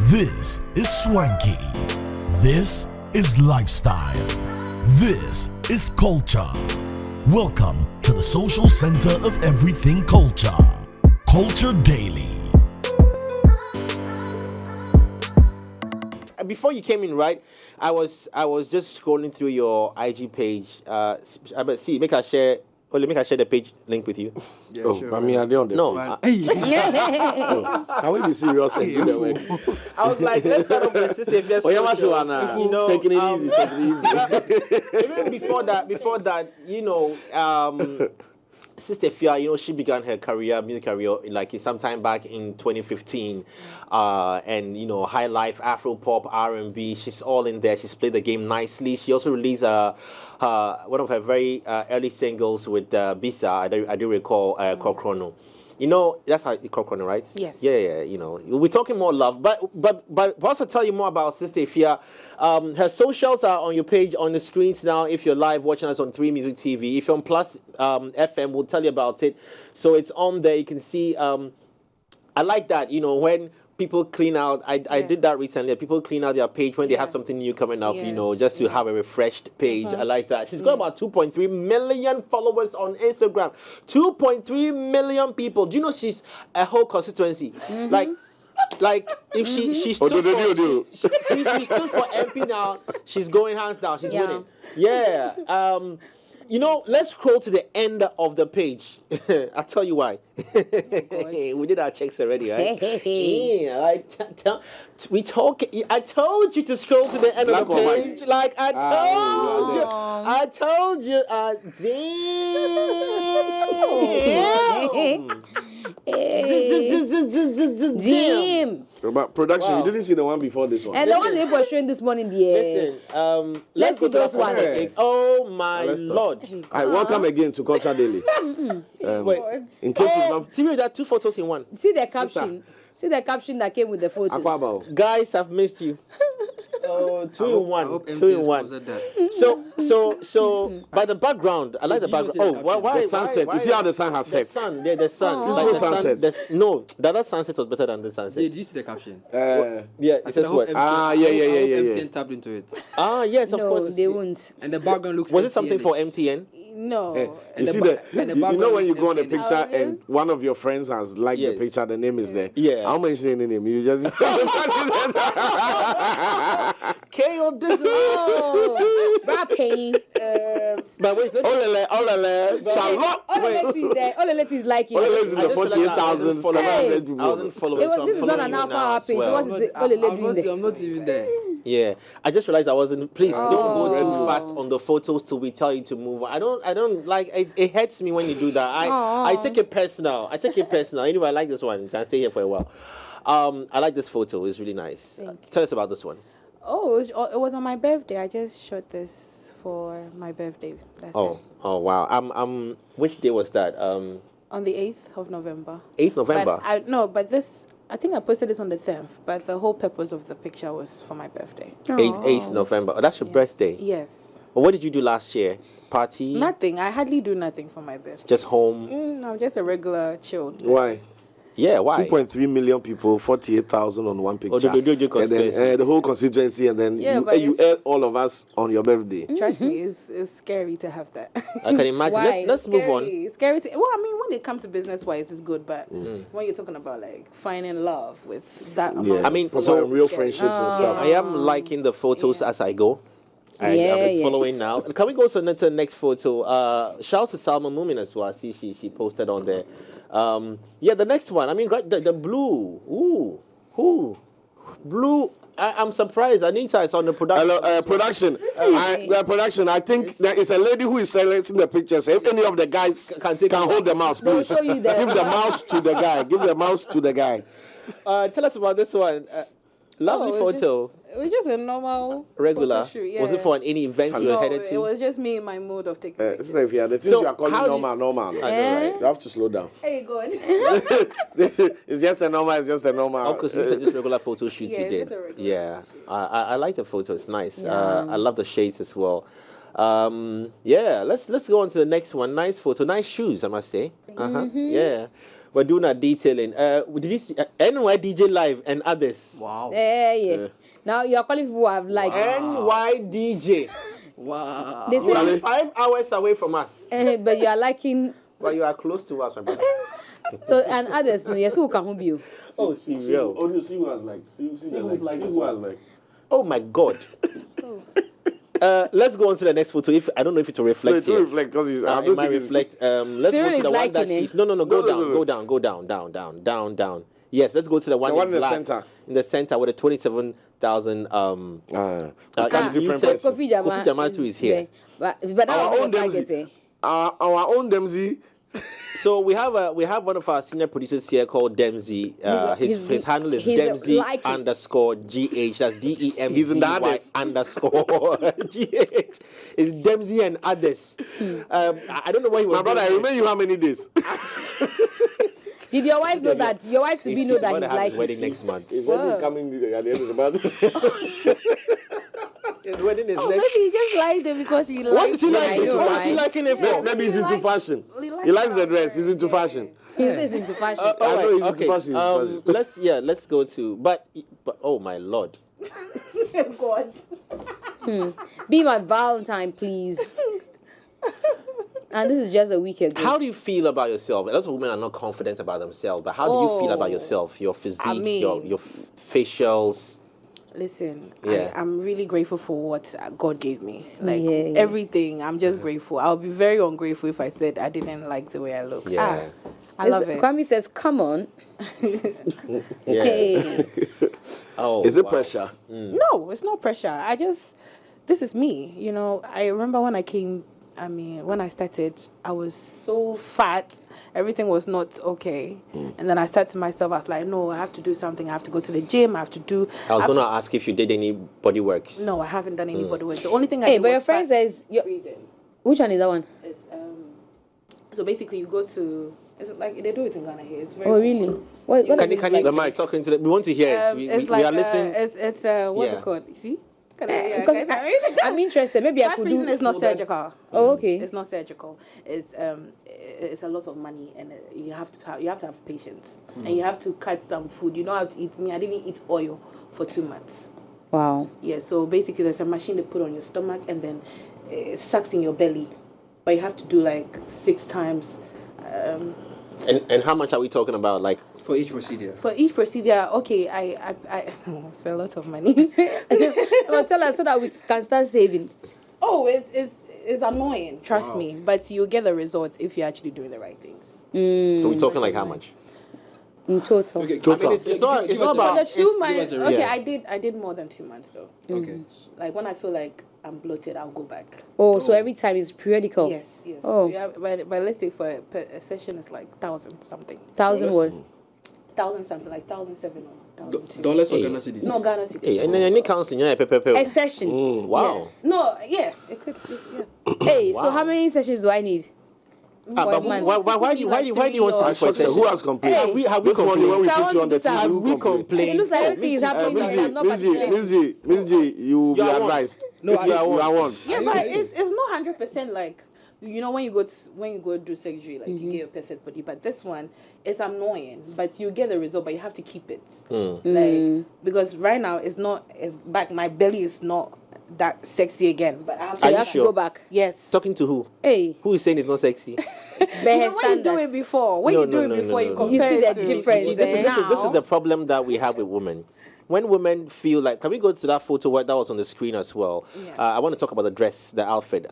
This is swanky. This is lifestyle. This is culture. Welcome to the social center of everything culture. Culture Daily. Before you came in, right, I was just scrolling through your IG page. See, make I share the page link with you. Yeah, sure. I mean, I don't. No. Can we be serious and do the work? I was like, let's start off with Sister Afia. Taking it easy. Even before that, Sista Afia, she began her music career, like some time back in 2015, and high life, Afro pop, R&B. She's all in there. She's played the game nicely. She also released one of her very early singles with Bisa. I do recall called Chrono. That's how you call Chrono, right? Yes. Yeah. We're talking more love, but also tell you more about Sista Afia. Her socials are on your page on the screens now. If you're live watching us on 3 Music TV, if you're on Plus FM, we'll tell you about it. So it's on there. You can see. I like that. When people clean out, I did that recently. People clean out their page when they have something new coming up. Just to have a refreshed page. I like that. She's got about 2.3 million followers on Instagram. 2.3 million people. Do you know she's a whole constituency? Like if she stood for MP now, she's going hands down. She's winning. Yeah. Let's scroll to the end of the page. I'll tell you why. We did our checks already, right? I told you to scroll to the end of the page. Like I told you. Damn. But production, you didn't see the one before this one. And the one they were showing this morning, Listen, let's see those ones. Oh my Lord! Welcome again to Culture Daily. Wait, in case you've not, see, there are 2 photos in one. See the caption. See the caption that came with the photos. Guys, I've missed you. 2 in 1. 2 in 1. So by the background, I like the background. Oh, why the sunset? You see how the sun has set? The sun. Beautiful sunset. No, the other sunset was better than the sunset. Did you see the caption? Yeah, it says what? Yeah. MTN tapped into it. Yes, of course. No, they won't. And the background looks. Was it something for MTN? No. You see when you go on the picture and one of your friends has liked the picture, the name is there. Yeah. I'll mention the name. You just KO Dizzle. Rapping. But wait, Olele, Charlotte. Olele is like it. Olele is in the 48,000. I wasn't following. This is not an alpha page. So what is it? Olele doing there? I'm not even there. Yeah, I just realized I wasn't. Please don't go too fast on the photos till we tell you to move on. I don't like it. It hurts me when you do that. I take it personal. Anyway, I like this one. You can stay here for a while. I like this photo. It's really nice. Tell us about this one. Oh, it was on my birthday. I just shot this for my birthday. That's it. Oh wow. Which day was that? On the 8th of November. 8th November. But I think I posted this on the 10th, but the whole purpose of the picture was for my birthday. 8th November. Oh, that's your birthday. Yes. Well, what did you do last year? Party? Nothing. I hardly do nothing for my birthday. Just home? No, just a regular chilled. Why? Yeah, why? 2.3 million people, 48,000 on one picture. And then, the whole constituency, and then you add all of us on your birthday. Trust me, it's scary to have that. I can imagine. Why? Let's move on. It's scary to. Well, I mean, when it comes to business-wise, it's good, but when you're talking about like finding love with that amount, I mean, so real friendships and stuff. I am liking the photos as I go. I've been following now. Can we go to the next photo? Shout out to Salma Mumin as well. I see she posted on there. The next one. I mean, right, the blue. Blue. I'm surprised. Anita is on the production. Hello, production. Production. I think there is a lady who is selecting the pictures. If any of the guys can hold the mouse, please. Give the mouse to the guy. Tell us about this one. Lovely photo. It was just a normal regular photo shoot, yeah. Was it for any event you were headed to? It was just me in my mood of taking pictures. Sister Afia, the things you are calling normal. I know, right? You have to slow down. Hey, go on. It's just a normal. Oh, because these are just regular photo shoots you did. Just a regular photo shoot. I like the photo. It's nice. I love the shades as well. Let's go on to the next one. Nice photo. Nice shoes, I must say. Yeah. We're doing our detailing. Did you see NY DJ Live and others? Wow. Yeah. Now you're calling people who have like NY DJ. Wow. They say 5 hours away from us. but you are liking. But you are close to us, my brother. So and others, no, yes, who can help you? Oh, serial. Only see who has like. See who has like. Oh my God. Let's go on to the next photo. If I don't know if it will reflect. No, it will reflect because it might reflect. Let's Cyril go to is the one that liking she's. it. No. Go down. Yes, let's go to the one one in the black, center. In the center with the 27,000. That's different So person. Kofi Kofi Jamatu is here. But that Our was own the Dempsey. target. Our own Dempsey. So we have one of our senior producers here called Dempsey. His handle is he's Dempsey liking. _GH. That's DEMZY He's in the others. _GH. It's Dempsey and others. I don't know why he was. My brother, I remember you how many days? Did your wife know that? Your wife to be know that going to he's have like his wedding next month. His wedding is coming at the end of the month. His wedding is Oh, next. maybe he just liked it because he liked What is he it. liking? know, What is he right? liking it for? Maybe he's He into likes- fashion. he likes He likes the our dress. He's into hair. fashion. He says into fashion. All I know right, he's into okay. fashion, he's Let's go to but oh my Lord. God. Be my Valentine, please. And this is just a week ago. How do you feel about yourself? A lot of women are not confident about themselves, but how do you feel about yourself? Your physique, I mean- your facials. Listen, Yeah. I'm really grateful for what God gave me. Like Yeah. everything, I'm just grateful. I'll be very ungrateful if I said I didn't like the way I look. Yeah. I love it. Kwame says, "Come on." Yeah. Hey. Oh, Is it wow. pressure? No, it's not pressure. This is me. You know, I remember when when I started, I was so fat. Everything was not okay. And then I said to myself, I was like, no, I have to do something. I have to go to the gym. I have to do... I was going to ask if you did any body works. No, I haven't done any body work. The only thing I Hey, did but your was friend says, freezing. which one is that one? It's, so basically, you go to... Is it like they do it in Ghana here? It's very Oh, really? What Can is you it the mic talking to we want to hear it. it's We like are listening. it's what's Yeah. it called? You see? Because I'm interested. Maybe I That could freezing do. is not surgical. Oh, okay. It's not surgical. It's a lot of money, and you have to have patience, and you have to cut some food. You don't have to eat. I didn't eat oil for 2 months. Wow. Yeah. So basically, there's a machine they put on your stomach, and then it sucks in your belly, but you have to do like 6 times. And how much are we talking about? Like For each procedure. For each procedure, okay, I it's a lot of money. Oh, tell us so that we can start saving. Oh, it's annoying, trust me. But you get the results if you're actually doing the right things. so we're talking like how much? In total. Okay, Total. It's not about- For the 2 months, give us a okay, yeah. I did more than 2 months though. Okay. Like when I feel like I'm bloated, I'll go back. Oh, so every time is periodical. Yes. Oh. Yeah, but let's say for a session it's like 1,000 something. 1,000 what? 1,000 something, like 1,007 or 1,002. Dollars or Hey. Ghana cedis? No, Ghana city. Hey, and then any counseling, yeah, A session. Wow. No, yeah, it could. Yeah. Hey, so how many sessions do I need? But month. why do you want to Three look or- for a session? Who has complained? Hey. Have we This morning when we So I put want you to on the do some- TV, Have who we complained? complained? It looks like everything is happening Miss and I'm not participating. Miss G, you will be You are one. advised. No, you are one. Yeah, but it's not 100% like when you go do surgery, like you get your perfect body. But this one, it's annoying, but you get the result, but you have to keep it. Like because right now it's back. My belly is not that sexy again. But I have So Are you you have to sure? go back. yes. Talking to who? Hey, Who is saying it's not sexy? by her When you do standards. it before, No, you You compare see it the to- difference, See, this eh? is the problem that we have with women. When women feel like, can we go to that photo that was on the screen as well? Yeah. I want to talk about the dress, the outfit.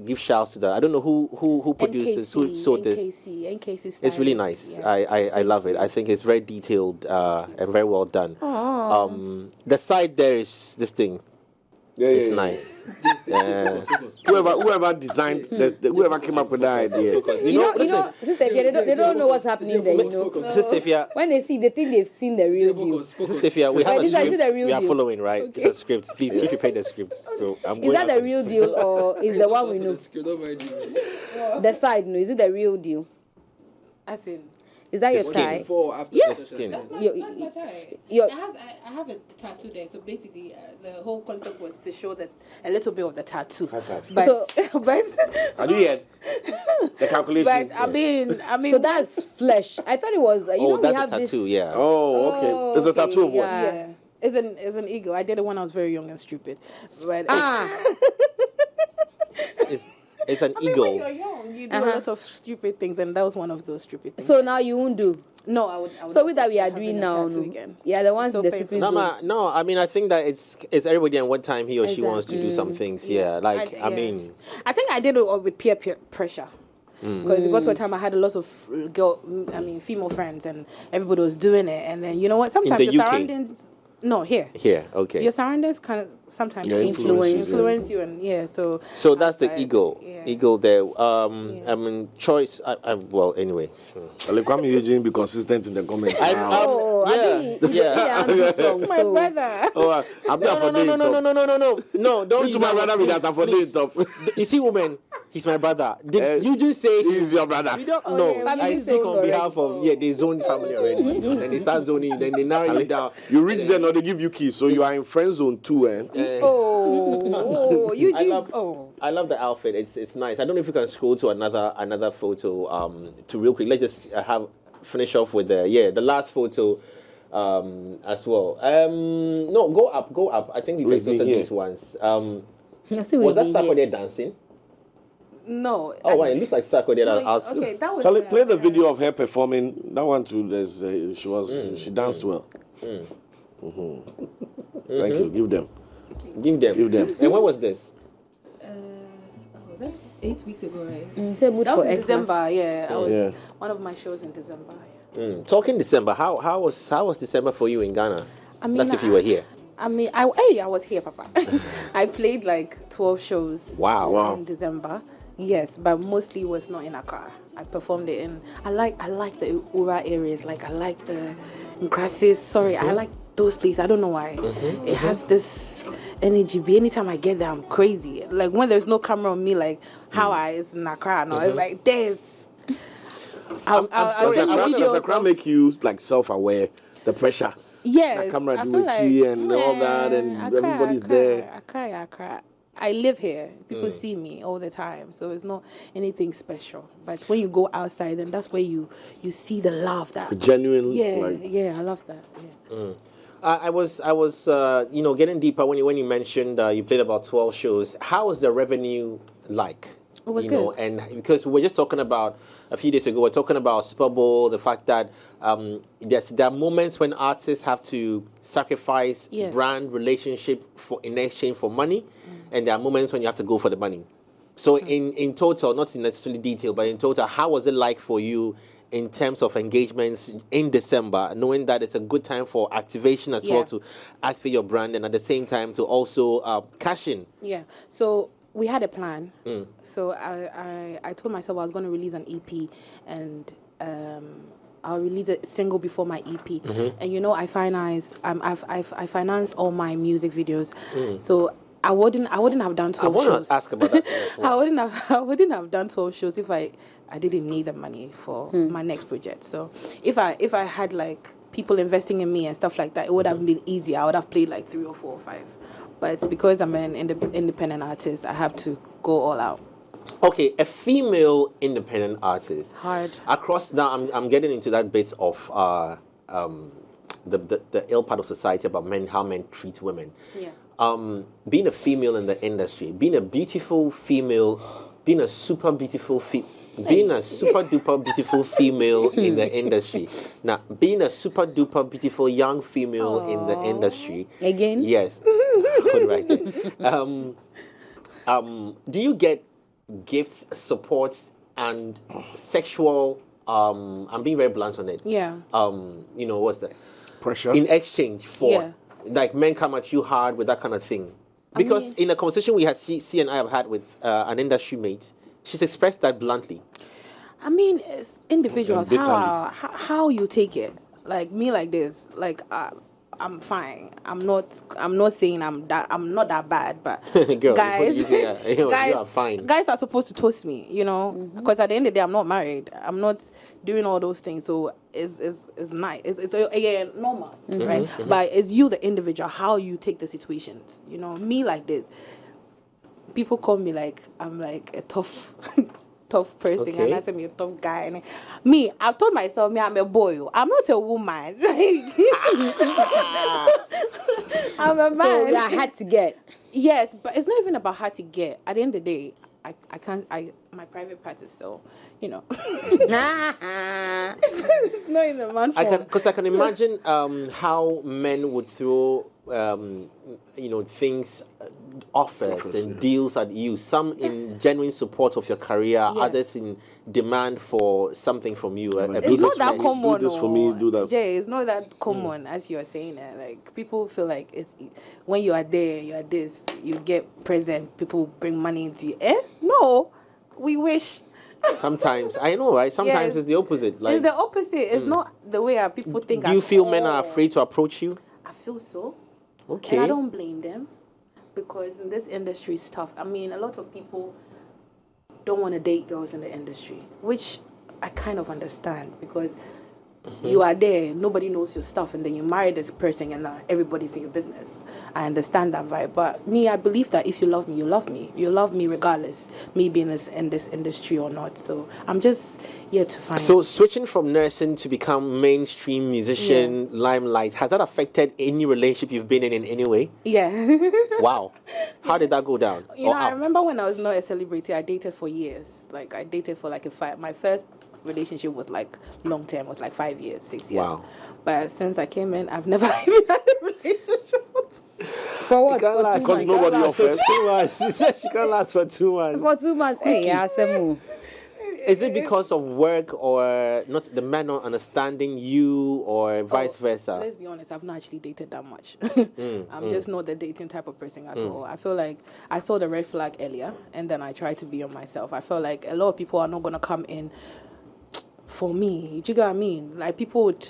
Give shouts to I don't know who produced this, who sewed this. NKC It's really stylist, nice. yes. I love it. I think it's very detailed and very well done. The side there is this thing. It's nice. Focus. Whoever designed, whoever came up with that idea. You know, Sister Afia, they don't know what's happening there, you know. Focus. Sister Afia, When they see, they think they've seen the real deal. Focus. Sister Afia, we have a This is script the real we are deal. following, right? It's a script. Please, if you pay the script. So I'm Is going that the after real deal or is the one we know? Don't mind you. The side, no, is it the real deal? As in, Is Is that your skin. tie? Before, after Yes. Skin. That's my tie. Your- I have a tattoo there, so basically the whole concept was to show that a little bit of the tattoo. High five. But So- but Have you heard the calculation? but I mean So that's flesh. I thought it was. You know, we that's have a tattoo, this. yeah. Oh, okay. Oh, It's a okay, tattoo of what? yeah. yeah. It's an eagle. I did it when I was very young and stupid. But It's an I mean, eagle. when you're young, you do a lot of stupid things, and that was one of those stupid things. So now you won't do. No, I would. So with that we are having doing a now. tattoo No. again. Yeah, the ones So in the painful. stupid zone. No, I mean, I think that it's everybody and what time he or she wants to do some things. Yeah, like, I yeah. mean, I think I did it with peer pressure. Because it got to a time I had a lot of female friends, and everybody was doing it. And then you know what? Sometimes the your UK? surroundings. No, here. here, okay. Your surroundings kind of sometimes Yeah, influence you, and yeah. So That's the I- eagle. yeah. Eagle there. I mean, choice. Well, anyway. Well, Kwame Eugene, be consistent in the comments. Oh, I think That's my brother. Oh, I'm there for No, don't You use to my that brother word, with that for please. top. You see, woman, he's my brother. Did you just say He's your brother. We don't Oh, know. yeah, I family speak zone on behalf of they zone family already. And they start zoning, then they narrow you down. You reach there, now they give you keys, so you are in friend zone too, eh? Oh, you I did. love, Oh, I love the outfit. It's nice. I don't know if you can scroll to another photo. To real quick. Let's just finish off with the last photo. As well. No, go up. I think we've exhausted these ones. Was that Sako there dancing? no. Oh, wow, it looks like Sako there. Okay, that was. Charlie, play the video of her performing. That one too. There's she danced well. Thank you. Give them. Give them. And when was this? That's 8 weeks ago, right? Say mood That for was in Xmas. December. Yeah, I was Yeah. one of my shows in December. Talking December. How was December for you in Ghana? I mean, That's if you were here. I mean, I was here, Papa. I played like 12 shows. Wow. In December. Yes, but mostly it was not in Accra. I performed it in. I like the Ura areas. Like I like the Grasses. Sorry, I like those places. I don't know why. It has this energy. Anytime I get there, I'm crazy. Like when there's no camera on me, like how I is in Accra. No, it's like this. I'll send you Does videos. Accra make you like self-aware? The pressure. Yes, The camera I do feel it like, here and all that, and everybody's there. Accra. I live here. People see me all the time, so it's not anything special. But when you go outside, then that's where you see the love that. Genuine. Yeah, I love that. Yeah. I was getting deeper when you mentioned you played about 12 shows. How was the revenue like? It was good. And because we were just talking about a few days ago, we're talking about Spubble, the fact that there are moments when artists have to sacrifice brand relationship in exchange for money, and there are moments when you have to go for the money. So in total, not in necessarily detail, but in total, how was it like for you in terms of engagements in December, knowing that it's a good time for activation as well, to activate your brand, and at the same time to also cash in? Yeah. So we had a plan. So I told myself I was going to release an EP, and I'll release a single before my EP. And I finance all my music videos. So I wouldn't have done 12 shows. I want to ask about that as well. I wouldn't have done 12 shows if I didn't need the money for my next project. So if I had like people investing in me and stuff like that, it would have been easy. I would have played like 3 or 4 or 5. But because I'm an independent artist, I have to go all out. Okay, a female independent artist. Hard. Across now, I'm getting into that bit of the ill part of society about how men treat women. Yeah. Being a female in the industry, being a beautiful female, being a super beautiful being a super duper beautiful female in the industry. Now, being a super duper beautiful young female in the industry. Again? Yes. Right there. Do you get gifts, support, and sexual? I'm being very blunt on it. Yeah. What's that? Pressure. In exchange for, like, men come at you hard with that kind of thing. Because in a conversation we had, C and I have had with an industry mate, she's expressed that bluntly. I mean, it's individuals. How you take it? Like me, like this. Like I'm fine. I'm not saying I'm not that bad, but Girl, guys, you are fine. Guys are supposed to toast me, you know, because at the end of the day, I'm not married. I'm not doing all those things, so it's nice. It's again normal, right? But it's you, the individual, how you take the situations. You know, me like this. People call me like I'm like a tough. Tough person, and I say me a tough guy. And me, I've told myself, I'm a boy. I'm not a woman. I'm a man. So you are hard to get. Yes, but it's not even about hard to get. At the end of the day, I can't. My private part is still, you know. It's not in the man form. Because I can imagine how men would throw things, offers and deals at you. Some in genuine support of your career, others in demand for something from you. It's not that common. Do this for me, do that. Jay, it's not that common as you are saying it. Like people feel like it's when you are there, you are this, you get present. People bring money into you. No, we wish. Sometimes I know, right? Sometimes it's the opposite. Like it's the opposite. It's not the way people think. Do you feel men are afraid to approach you? I feel so. Okay. And I don't blame them, because in this industry it's tough. I mean, a lot of people don't want to date girls in the industry, which I kind of understand, because you are there, nobody knows your stuff, and then you marry this person and everybody's in your business. I understand that vibe, but me, I believe that if you love me, you love me. You love me regardless, me being in this industry or not. So I'm just here to find. So switching from nursing to become mainstream musician, limelight, has that affected any relationship you've been in any way? Yeah. Wow. How did that go down? I remember when I was not a celebrity, I dated for years. Like I dated for like my first relationship was like long term, was like 5 years, 6 years. Wow. But since I came in, I've never even had a relationship. For what? For 2 months. Because nobody offers. 2 months. She said she can't last for 2 months. For 2 months. Hey, Asemu. Is it because of work or not the man not understanding you or vice versa? Let's be honest, I've not actually dated that much. I'm just not the dating type of person at all. I feel like I saw the red flag earlier and then I tried to be on myself. I feel like a lot of people are not going to come in for me. Do you get what I mean? Like people would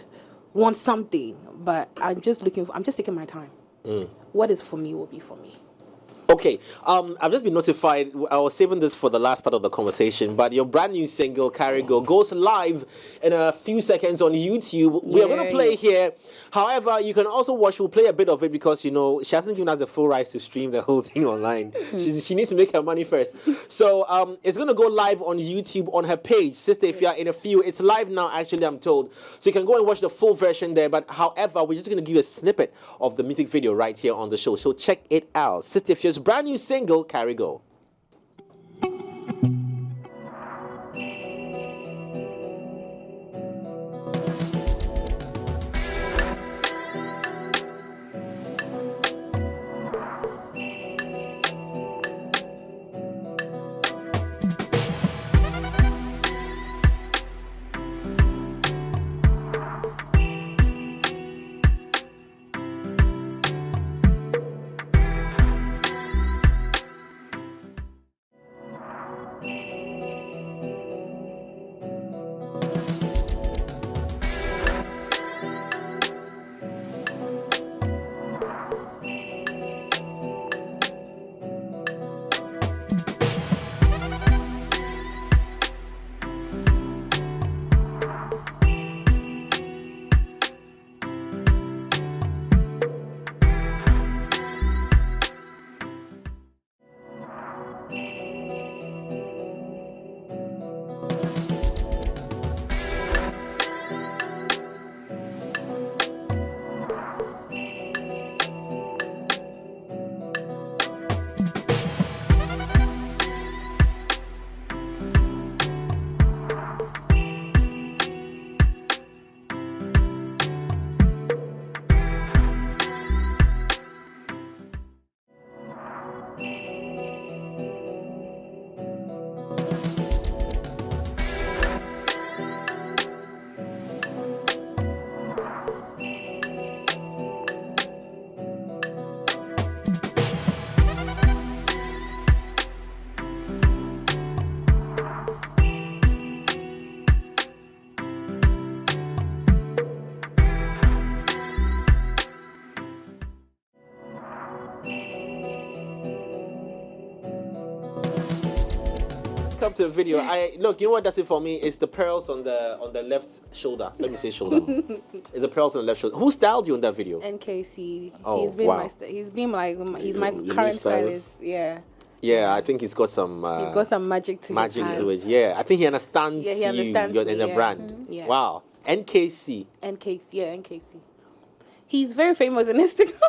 want something, but I'm just taking my time. What is for me will be for me. Okay, I've just been notified. I was saving this for the last part of the conversation, but your brand new single, Carry Go, goes live in a few seconds on YouTube. We are going to play here. However, you can also watch. We'll play a bit of it because, she hasn't given us the full rights to stream the whole thing online. She needs to make her money first. So it's going to go live on YouTube on her page, Sista Afia, in a few. It's live now, actually, I'm told. So you can go and watch the full version there. But however, we're just going to give you a snippet of the music video right here on the show. So check it out. Sista Afia's brand new single, Carry Go. Let's come to the video. Look. You know what does it for me? It's the pearls on the left shoulder. Let me say shoulder. It's the pearls on the left shoulder. Who styled you in that video? NKC. Oh, he's been wow. he's been like he's my Your current new stylist? stylist. Yeah. Yeah, I think he's got some. He's got some magic to magic his to it. hands. Yeah, I think he understands Yeah, he understands you me, and the yeah. brand. Yeah. Wow. NKC. NKC. Yeah, NKC. He's very famous on Instagram.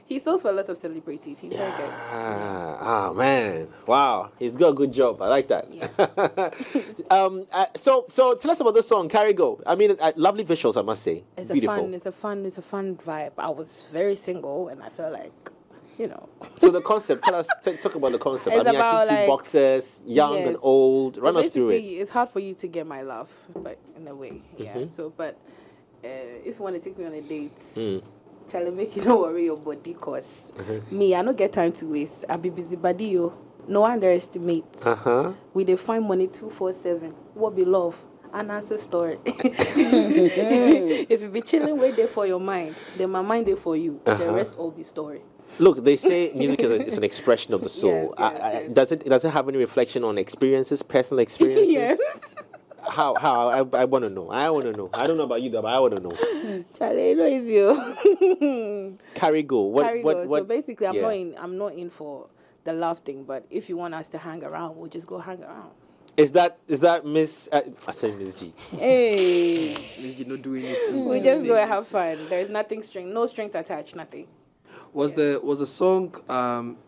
He sells for a lot of celebrities. He's very good. Ah, man. Wow. He's got a good job. I like that. Yeah. So tell us about this song, Carry Go. I mean, lovely visuals, I must say. It's Beautiful. a fun vibe. I was very single and I felt like, you know. So the concept, tell us, talk about the concept. It's I mean, I about, see two like, boxers, young and yes. old. So Run us through basically, it. It's hard for you to get my love, but in a way, yeah. Mm-hmm. So, but if you want to take me on a date, Charlie, make you don't worry your body, cause me, I don't get time to waste. I be busy body, yo. No underestimate. We dey find money 247. What be love? An answer story. If you be chilling way there for your mind, then my mind there for you. The rest all be story. Look, they say music is an expression of the soul. Yes. Does it have any reflection on experiences, personal experiences? Yes. How? I want to know. I want to know. I don't know about you, though, but I want to know. Charlie, you know it's you. Carry go. Carry go. So basically, yeah. I'm not in for the love thing. But if you want us to hang around, we'll just go hang around. Is that Miss? I said Miss G. Hey, You're not doing it. we just go and have fun. There's no strings attached, nothing. Was the song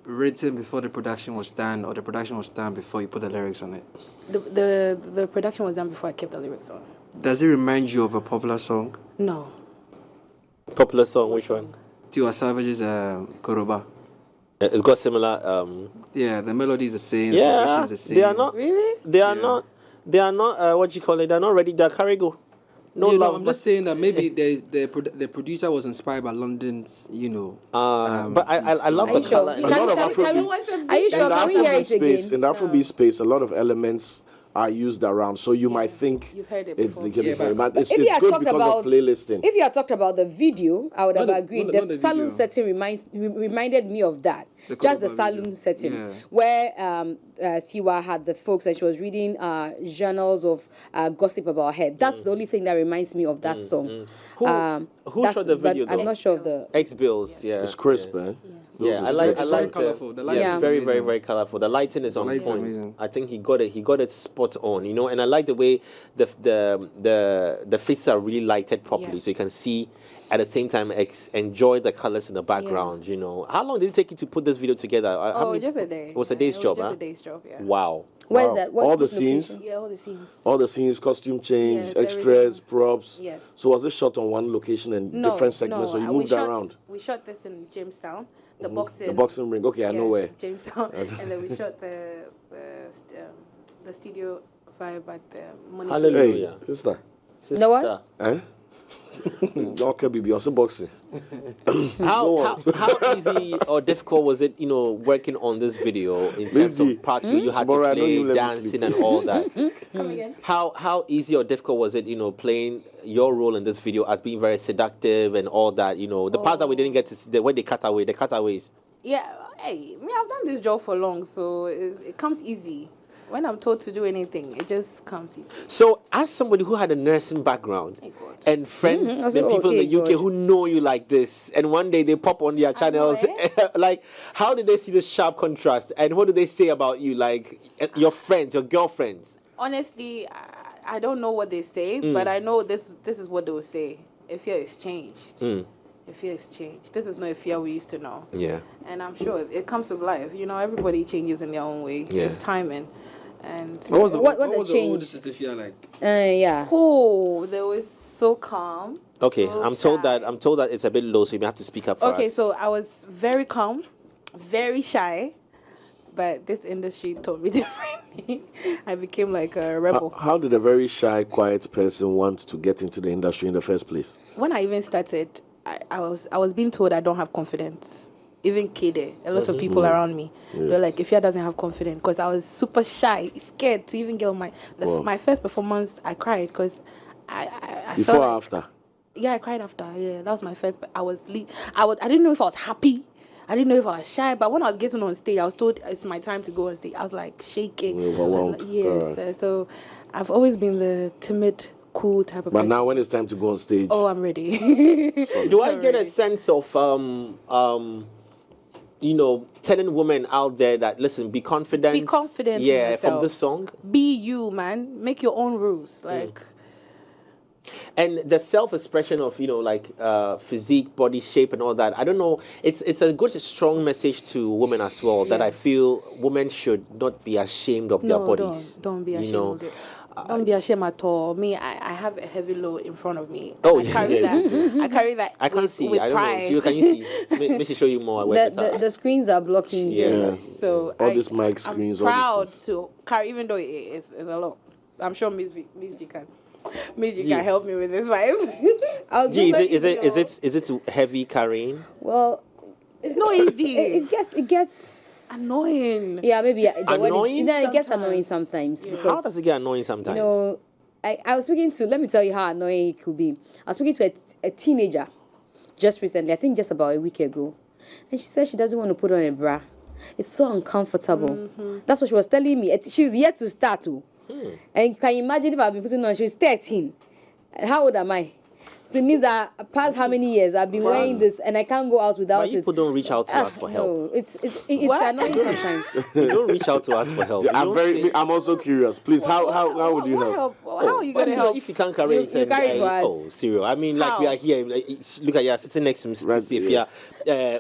written before the production was done, or the production was done before you put the lyrics on it? The production was done before I kept the lyrics on. Does it remind you of a popular song? No. Popular song. Which one? Tiwa Savage's Koroba. It's got similar. Yeah, the melody is the same. The Yeah, progression is the same. they are not. Really? They are not. They are not. What you call it? They're not ready. They're carry go. No Yeah, love. I'm just saying that maybe the producer was inspired by London's, but I love Are the you sure? color. A lot of Afrobeat. Are you sure? Can we hear it again? In the Afrobeat space, a lot of elements are used around, so you might think You've heard it it's before. but it's If you had good talked because about of playlisting. If you had talked about the video, I would have Not the- agreed. not The the saloon video. setting reminded me of that. The Just the Koroba saloon video. setting, Yeah. where Tiwa had the folks and she was reading journals of gossip about her. That's the only thing that reminds me of that song. Who that's- shot the but video? I'm though? not sure of the. X Bills. Yeah. It's crisp, man. Yeah, I It's like very colourful. The lighting yeah, is very, amazing. very, very colorful. The lighting is on light's point. amazing. I think he got it spot on, and I like the way the faces are really lighted properly, Yeah. so you can see at the same time enjoy the colors in the background. How long did it take you to put this video together? Just a day. It was a day's job, Just huh? a day's job, yeah. Wow. Where's Wow. that? What's All the which scenes? location? Yeah, all the scenes. All the scenes, costume change, Yes, extras, everything. props. Yes. So was it shot on one location and different segments, so you moved around? We shot this in Jamestown, the The boxing. boxing ring. Okay, I know where. Jamestown, and then we shot the studio vibe at the Money. Hallelujah. Hey, sister. No what? Eh? Okay, baby, also boxing. How easy or difficult was it, working on this video in terms Lizzie, of parts where you had tomorrow I to know play you let me dancing sleep. and all that? Come again. How easy or difficult was it, playing your role in this video as being very seductive and all that, the parts that we didn't get to see, when they cut away, the cutaways. Yeah, hey, I've done this job for long, so it comes easy. When I'm told to do anything, it just comes easy. So, as somebody who had a nursing background Hey, God. and friends, I the said, people in the hey, UK God. who know you like this, and one day they pop on their channels, like, how did they see this sharp contrast? And what do they say about you, like, your friends, your girlfriends? Honestly, I don't know what they say, but I know this is what they will say. Afia is changed. Afia is changed. This is not Afia we used to know. Yeah. And I'm sure it comes with life. Everybody changes in their own way. Yeah. It's timing. And What was the What the oldest change? Sista Afia like? Yeah. oh, they were so calm. Okay, so I'm told shy. that it's a bit low, so you may have to speak up for Okay, us. so I was very calm, very shy, but this industry taught me differently. I became like a rebel. How did a very shy, quiet person want to get into the industry in the first place? When I even started, I was being told I don't have confidence. Even Kede, a lot of people around me were like, Ifya doesn't have confidence, because I was super shy, scared to even get on my first performance. I cried because I Before felt or like, after? yeah, I cried after. Yeah, that was my first. But I didn't know if I was happy. I didn't know if I was shy, but when I was getting on stage, I was told it's my time to go on stage. I was like shaking. Yes. So I've always been the timid, cool type of person. But now when it's time to go on stage... Oh, I'm ready. Do I get a sense of, telling women out there that, listen, be confident. Be confident in yourself. From this song. Be you, man. Make your own rules. And the self-expression of, physique, body shape and all that, I don't know, it's a good, strong message to women as well, that I feel women should not be ashamed of their bodies. Don't be ashamed of it. Don't be ashamed at all. Me, I have a heavy load in front of me. Oh, I carry that. I carry that. I can't see. With I don't pride. know. Can you see? Let me show you more. The screens are blocking. Yeah. So all these mic screens. I'm proud to carry, even though it's a lot. I'm sure Miss G can. Miss G can help me with this vibe. Is it heavy carrying? Well, it's not easy. It gets annoying. Yeah, maybe annoying. It gets annoying sometimes. Yeah. How does it get annoying sometimes? I was speaking to. Let me tell you how annoying it could be. I was speaking to a teenager just recently. I think just about a week ago, and she said she doesn't want to put on a bra. It's so uncomfortable. Mm-hmm. That's what she was telling me. She's yet to start to. And can you imagine if I've been putting on? She's 13. How old am I? So it means that past how many years I've been wearing this and I can't go out without it. But people don't reach out to us for help. No, it's annoying sometimes. You don't reach out to us for help. I'm also curious. Please, how would you help? How are you going to help? If you can't carry it, you carry it for us. Cyril. I mean, like we are here. Look at you sitting next to Sista Afia.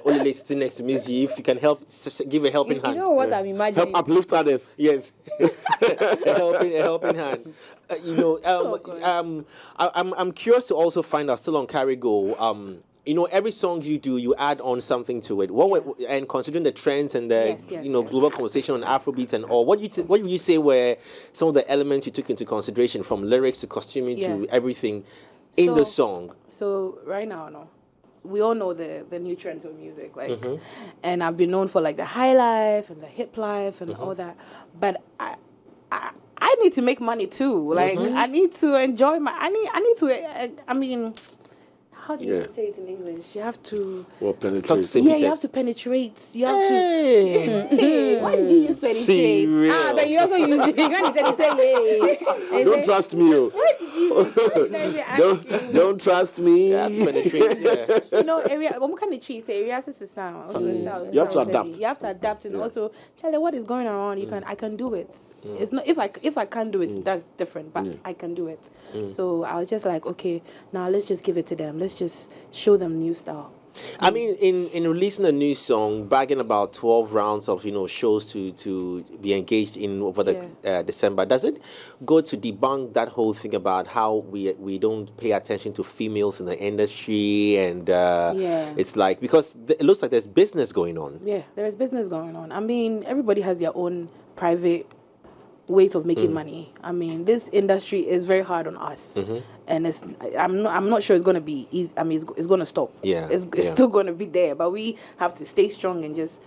Olele sitting next to Miss G. If you can help, give a helping hand. You know what I'm imagining? Help uplift others. Yes. a helping hand. I'm curious to also find out, still on Carry Go, every song you do, you add on something to it. And considering the trends and the global conversation on Afrobeat and all, what would you say were some of the elements you took into consideration, from lyrics to costuming to everything in the song? So right now, we all know the new trends of music, and I've been known for like the high life and the hip life and all that, but I need to make money too. Like I need to enjoy I need to. How do you say it in English? You have to... penetrate. You have to penetrate. You have to... Why did you use penetrate? But you also use it. Don't trust me. Why did you... Don't trust me. You have to penetrate, what kind of cheese? Area is sound. You have to adapt. You have to adapt. And also, Charlie, what is going on? I can do it. It's not... If I can't do it, that's different. But I can do it. So I was just like, okay, now let's just give it to them. Let's just show them new style. I mean, in releasing a new song, bagging about 12 rounds of shows to be engaged in over the December, does it go to debunk that whole thing about how we don't pay attention to females in the industry, and it's like, because it looks like there's business going on. Yeah, there is business going on. I mean, everybody has their own private ways of making money. I mean, this industry is very hard on us, and I'm not sure it's going to be easy. I mean, it's going to stop. It's still going to be there, but we have to stay strong and just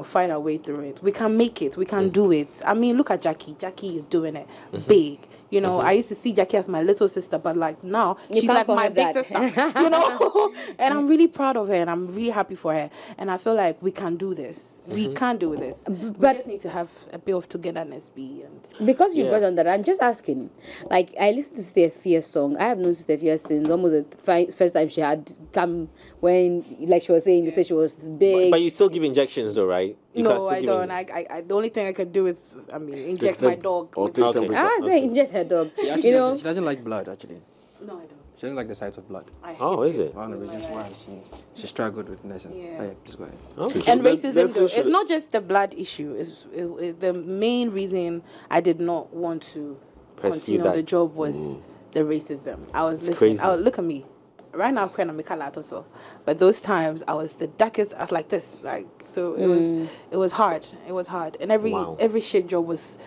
fight our way through it. We can make it. We can do it. I mean, look at Jackie. Jackie is doing it big. I used to see Jackie as my little sister, but like now she's like my big sister. And I'm really proud of her, and I'm really happy for her, and I feel like we can do this. We can do this. But we just need to have a bit of togetherness. Because you brought on that, I'm just asking. Like, I listened to Sista Afia's song. I have known Sista Afia since almost the first time she had come, when, like she was saying, they said she was big. But you still give injections though, right? No, I don't. I the only thing I can do is, inject my dog. Inject her dog. She doesn't like blood, actually. No, I don't. She doesn't like the sight of blood. Is it? One of the reasons why she struggled with nursing. Please go ahead. Okay. And racism, though, it's not just the blood issue. It's the main reason I did not want to continue the job was the racism. I was listening. Look at me. Right now, I'm also, but those times I was the darkest. I was like this, so it was hard. It was hard, and every shit job was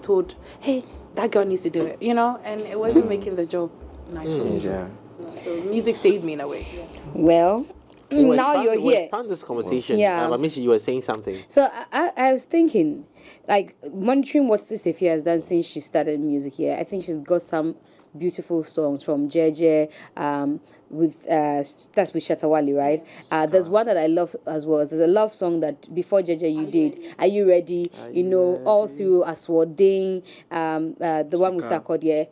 told, hey, that girl needs to do it, and it wasn't making the job nice for me. Yeah. So music saved me in a way. Well, now you're here. Expand this conversation. I miss you were saying something. So I was thinking, like, monitoring what Sista Afia has done since she started music here. I think she's got some beautiful songs from Jeje, with that's with Shatawali, right? There's one that I love as well. There's a love song that before Jeje you did. Are you ready? All through Aswoding, the one with Sakodie,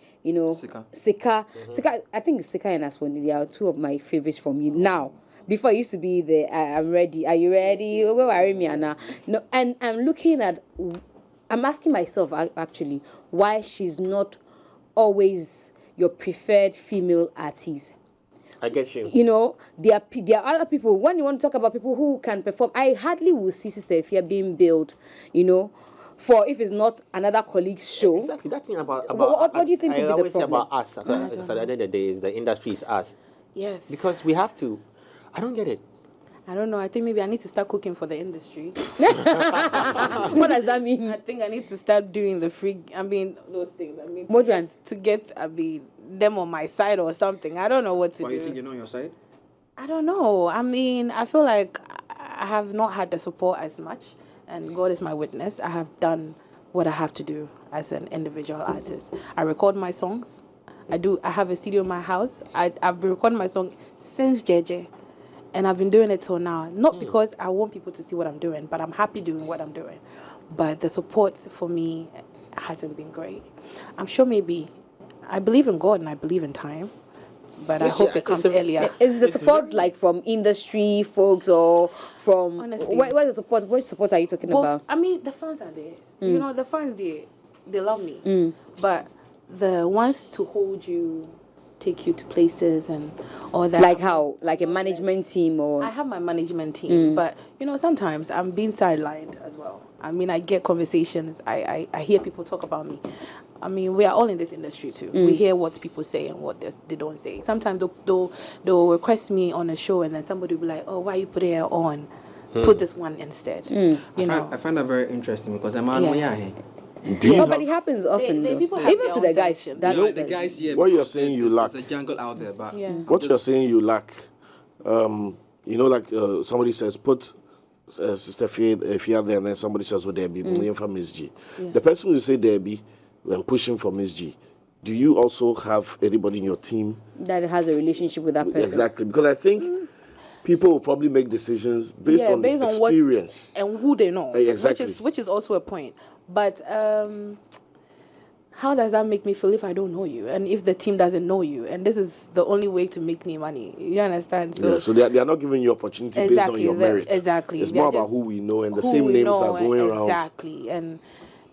Sika. Sika, I think Sika and Aswoding, they are two of my favorites from you now. Before it used to be the I'm ready. Are you ready? No, and I'm asking myself actually why she's not always your preferred female artist. I get you. There are other people. When you want to talk about people who can perform, I hardly will see Sista Afia being billed, for if it's not another colleague's show. Exactly. That thing about what do you think would be the problem? I always say about us. Because at the end of the day, is the industry is us. Yes. Because we have to. I don't get it. I don't know. I think maybe I need to start cooking for the industry. What does that mean? I think I need to start doing those things. To get them on my side or something. I don't know what to do. Why you think you're not on your side? I don't know. I feel like I have not had the support as much, and God is my witness. I have done what I have to do as an individual artist. I record my songs. I have a studio in my house. I've been recording my song since JJ. And I've been doing it till now. Not because I want people to see what I'm doing, but I'm happy doing what I'm doing. But the support for me hasn't been great. I'm sure maybe I believe in God and I believe in time. But I hope it comes earlier. Is the support like from industry folks or from... Honestly. Where's the support? What support are you talking about? The fans are there. The fans, they love me. But the ones to hold you... take you to places and all that. Like how? Like a management team or... I have my management team, but, sometimes I'm being sidelined as well. I get conversations. I hear people talk about me. We are all in this industry too. We hear what people say and what they don't say. Sometimes they'll request me on a show and then somebody will be like, oh, why are you putting it on? Put this one instead. I find that very interesting because I'm but it happens often. Even to the guys. The guys, what you're saying you lack. There's a jungle out there, but what you're saying you lack. Somebody says put Sista Afia there, and then somebody says, "Oh, Debbie, for Miss G." The person who say Debbie when pushing for Miss G, do you also have anybody in your team that has a relationship with that person? Exactly, because I think people will probably make decisions based on experience and who they know. Exactly, which is also a point. But how does that make me feel if I don't know you and if the team doesn't know you? And this is the only way to make me money. You understand? So they are not giving you opportunity based on your merit. Exactly. It's more about who we know and the same names are going around. Exactly. And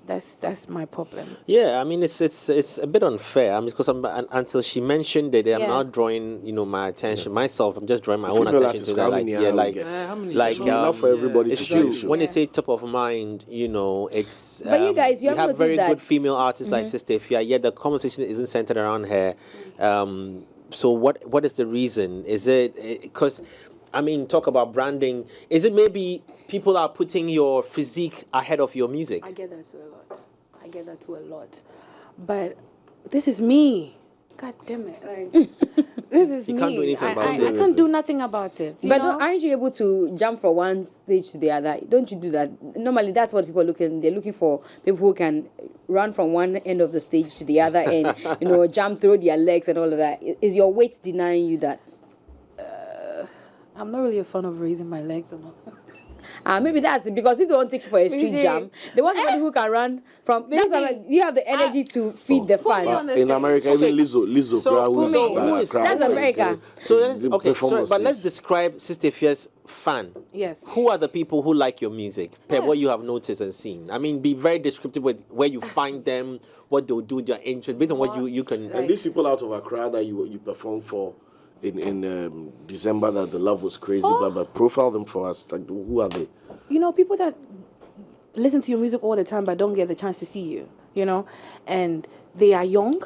that's my problem. Yeah, it's a bit unfair. Because until she mentioned it, I'm not drawing my attention myself. I'm just drawing my own attention to that. Not for everybody. It's true. When they say top of mind, it's. But you guys, you have very good female artists like Sista Afia. Yet the conversation isn't centered around her. So what is the reason? Is it because? Talk about branding. Is it maybe people are putting your physique ahead of your music? I get that too a lot. But this is me. God damn it. This is me. Can't do anything about it. I can't do nothing about it. But aren't you able to jump from one stage to the other? Don't you do that? Normally, that's what people are looking. They're looking for people who can run from one end of the stage to the other and, jump through their legs and all of that. Is your weight denying you that? I'm not really a fan of raising my legs or not. Maybe that's it, because if they want to take you for a street jam, they want somebody who can run from. You have the energy to feed the fans. In America, even Lizzo, that's America. But let's describe Sista Afia's fan. Yes. Who are the people who like your music? What you have noticed and seen. Be very descriptive with where you find them, what they'll do, their interest, based on what you can. And these people out of Accra that you perform for. In December, that the love was crazy, but profile them for us. Like, who are they? People that listen to your music all the time but don't get the chance to see you, and they are young.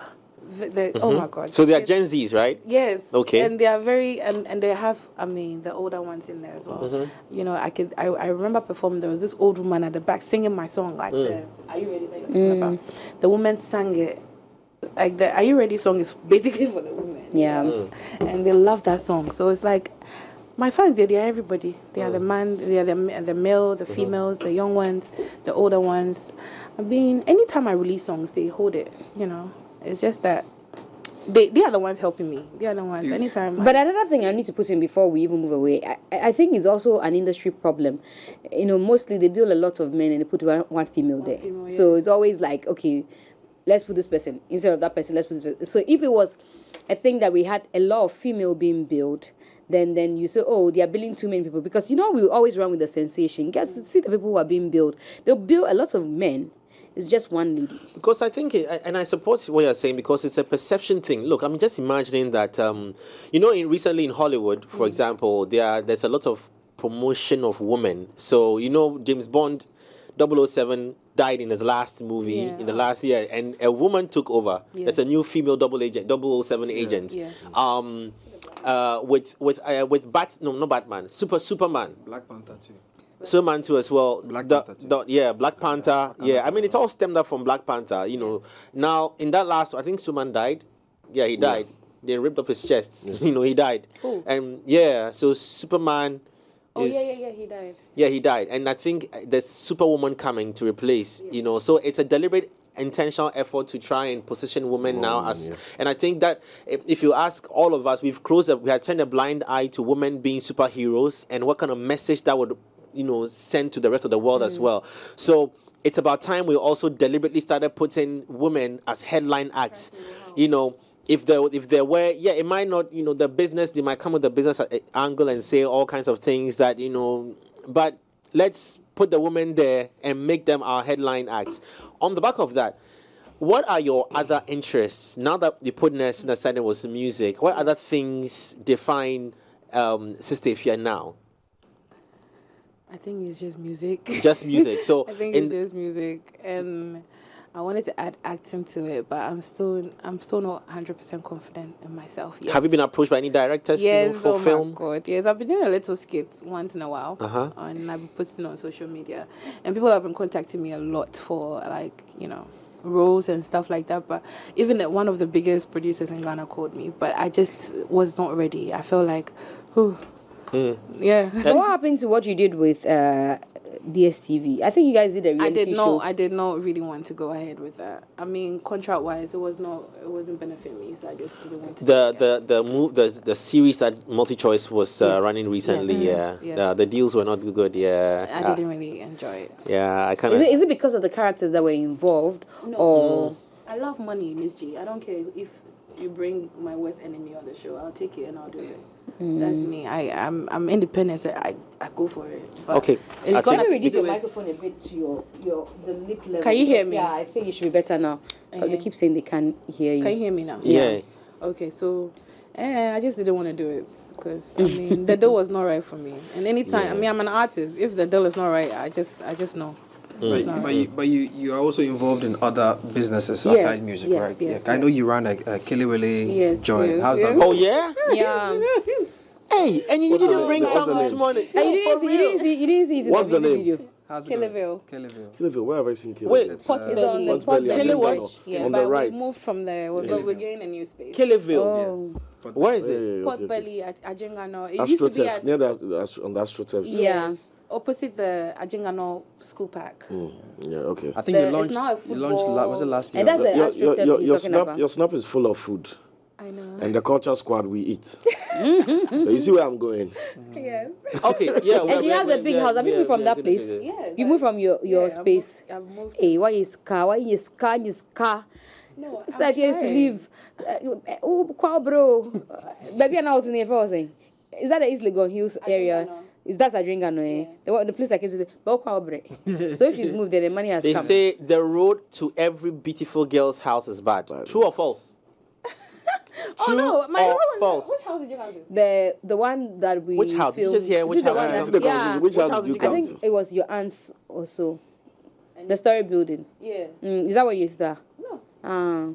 Oh my God. So they are Gen Zs, right? Yes. Okay. And they are very, and they have, the older ones in there as well. I remember performing, there was this old woman at the back singing my song, Are You Ready that you're talking about? The woman sang it. Like the Are You Ready song is basically for the women. Yeah. And they love that song. So it's like, my fans, they are everybody. They are the man, they are the male, the females, the young ones, the older ones. Anytime I release songs, they hold it, It's just that they are the ones helping me. They are the ones. Anytime. But another thing I need to put in before we even move away, I think it's also an industry problem. Mostly they build a lot of men and they put one female there. So it's always like, okay, let's put this person instead of that person. Let's put this person. So if it was a thing that we had a lot of female being built, then you say, oh, they are building too many people. Because, we always run with the sensation. Get to see the people who are being built. They'll build a lot of men. It's just one lady. Because I think, and I support what you're saying, because it's a perception thing. Look, I'm just imagining that, recently in Hollywood, for example, there's a lot of promotion of women. So, James Bond 007 died in his last movie in the last year, and a woman took over. There's a new female 007 agent. With not Batman, Superman. Black Panther too. Superman too as well. Black Panther too. Black Panther. I mean, it all stemmed up from Black Panther. Now in that last, I think Superman died. Yeah, he died. They ripped off his chest. He died. Ooh. And so Superman. He died. Yeah, he died, and I think there's Superwoman coming to replace. So it's a deliberate, intentional effort to try and position women now as. And I think that if you ask all of us, we had turned a blind eye to women being superheroes, and what kind of message that would, send to the rest of the world as well. So it's about time we also deliberately started putting women as headline acts. If there were, it might not, the business, they might come with the business angle and say all kinds of things that, but let's put the women there and make them our headline acts. On the back of that, what are your other interests? Now that you put nursing aside, it was music, what other things define Sista Afia now? I think it's just music. Just music. So I think it's just music, and I wanted to add acting to it, but I'm still not 100% confident in myself yet. Have you been approached by any directors for film? Yes, my God. Yes, I've been doing a little skits once in a while, and I've been posting on social media, and people have been contacting me a lot for roles and stuff like that. But even one of the biggest producers in Ghana called me, but I just was not ready. I felt like, yeah. What happened to what you did with DSTV? I think you guys did a reality show. I did not really want to go ahead with that. I mean, contract-wise, it wasn't benefiting me, so I just didn't want to. The series that MultiChoice was running recently, yes. The deals were not good. I didn't really enjoy it. Yeah, I kind of. Is it because of the characters that were involved, or? I love money, Miss G. I don't care if you bring my worst enemy on the show. I'll take it and I'll do it. That's me. I'm independent, so I go for it. But okay. Can you reduce your microphone a bit to the lip level? Can you hear me? Yeah, I think it should be better now. Because they keep saying they can't hear you. Can you hear me now? Yeah. Okay, so I just didn't want to do it because the deal was not right for me. And anytime, I'm an artist. If the deal is not right, I just know. But you are also involved in other businesses aside music, right? Yes, I know you run a Killiwilly joint. How's that? Oh yeah. Yeah. Hey, and you didn't bring some this morning. You didn't see it in What's the the name? video. How's it going? Killiwilly. Where have I seen Killiwilly? Wait, It's on the Killiwilly what? Yeah, on but the right. we moved from there. We're getting a new space. Killiwilly. Oh. Where is it? Port Belly at Ajingano. It used to be Astrotef, near on the Astrotef. Yeah. Opposite the Ajingano School Park. Yeah, okay. I think It's you launched. now a football. Was it last year? And that's the AstroTurf he's talking about. Your snap is full of food. I know. And the culture squad we eat. You see where I'm going? Yes. Okay, yeah. And she has a big house. Have you moved from that place? Yes. You moved from your space. I've moved. Hey, why is car? Why is car? No, It's like you used to live. Oh, bro. Baby, I'm out in here for saying. Is that the East Legon Hills area? Is that Adringano? The place I came to. So if she's moved there, the money has They come. say the road to every beautiful girl's house is bad. True or false? Oh no, my or was false? which house did you come to? The one that we Which house? Did you filmed. just hear Is which it the house? one I that- see the yeah. Which house house did you did you I come think to? it was your aunt's or so. The story building. Yeah. Is that what you used to? No.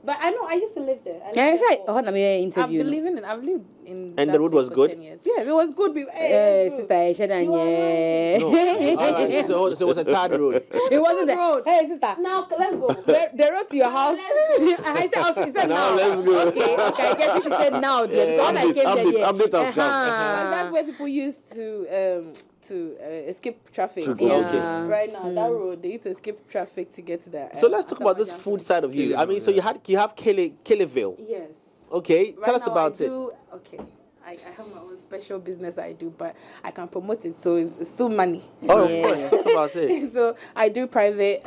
But I know I used to live there. Yeah, I said, I've interview. been living in. I've lived in. And that the road place was for good? 10 years. Yes, it was good. Sister Aisha, You are yeah. All right, so it was a third road. It wasn't the road. Hey, sister. Now let's go. The road to your house. She said now. let's go. Okay, I guess if she said now, then the one I came there. Update us, And that's where people used to escape traffic. Yeah. Right now, that road they used to escape traffic to get to that. So let's talk about this food side of you. I mean, so you have Killieville. Yes. Okay, tell us now about I it. do, okay. I have my own special business that I do, but I can promote it, so it's still money. Oh, of course. Talk about it. So I do private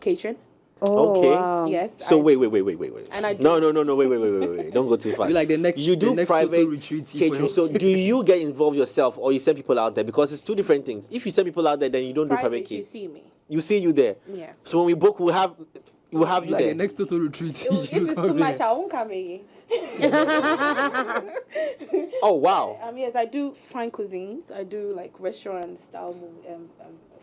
catering. Oh, Okay. wow. Yes. So I- wait. And I do. No, wait. Don't go too far. You like the next- You do the next private total retreat for catering. him. So do you get involved yourself or you send people out there? Because it's two different things. If you send people out there, then you don't do private Private, you catering. see me. You see you there. Yes. So when we book, we'll have you Like there. the next total retreat. If it's too much, I won't come again. Oh wow. Yes, I do fine cuisines. I do like restaurant style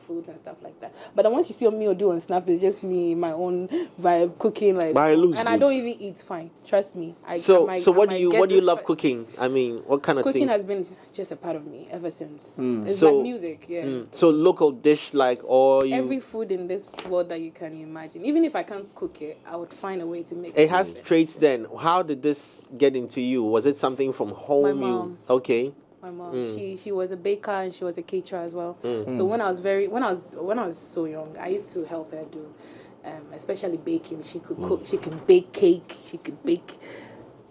foods and stuff like that. But the ones you see on me or do on Snap is just me, my own vibe, cooking like. But it looks and I good. don't even eat fine. Trust me. So I what do might you get this love fi- cooking? I mean, what kind of Cooking things? has been just a part of me ever since. It's So- like music, yeah. So local dish like or you Every food in this world that you can imagine. Even if I can't cook it, I would find a way to make it has traits then. How did this get into you? Was it something from home? My You mom. okay. My mom, she was a baker and she was a caterer as well. So when I was so young, I used to help her do, especially baking. She could cook. She can bake cake. She could bake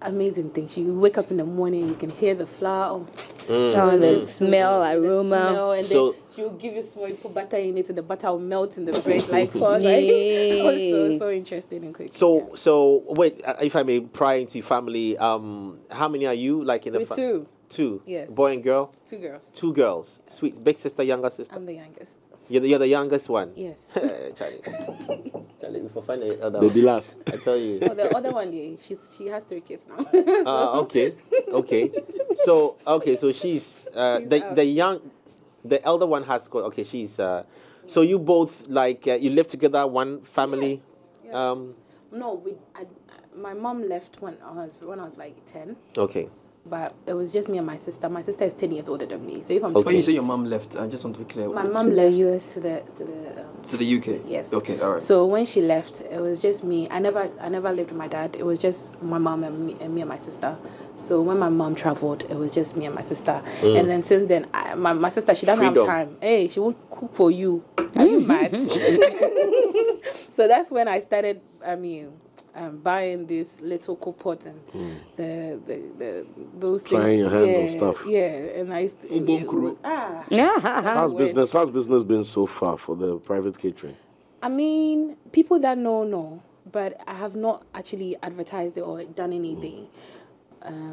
amazing things. She would wake up in the morning, you can hear the flour. Oh, the smell, The aroma. smell, and So- then she will give you small. You put butter in it, and the butter will melt in the bread. Like, for like, I was so interested in cooking. So wait, if I may pry into your family, how many are you like in the We're two. Two. Yes. Boy and girl. Two girls. Two girls. Sweet big sister, younger sister. I'm the youngest. You're the youngest one. Yes. Charlie, before find the other They'll be one. last. I tell you. Oh, the other one, yeah, she has 3 kids now. Okay. So she's the elder one has got okay. She's so you both like you live together, one family. Yes. No, my mom left when I was like 10. Okay. But it was just me and my sister. My sister is 10 years older than me. So if I'm When 20, you say your mom left, I just want to be clear. my To mom To the left US. to the the UK? yes. Okay, all right. So when she left, it was just me. I never lived with my dad. It was just my mom and me and my sister. So when my mom traveled, it was just me and my sister. And then since then, my sister, she doesn't Freedom. have time. Hey, she won't cook for you. Are you mad? So that's when I started. Buying this little cook pot and those things. Trying your hands on stuff. Yeah, and I used to. Ubonkuru. How's Words. business been so far for the private catering? I mean, people that know, but I have not actually advertised it or done anything.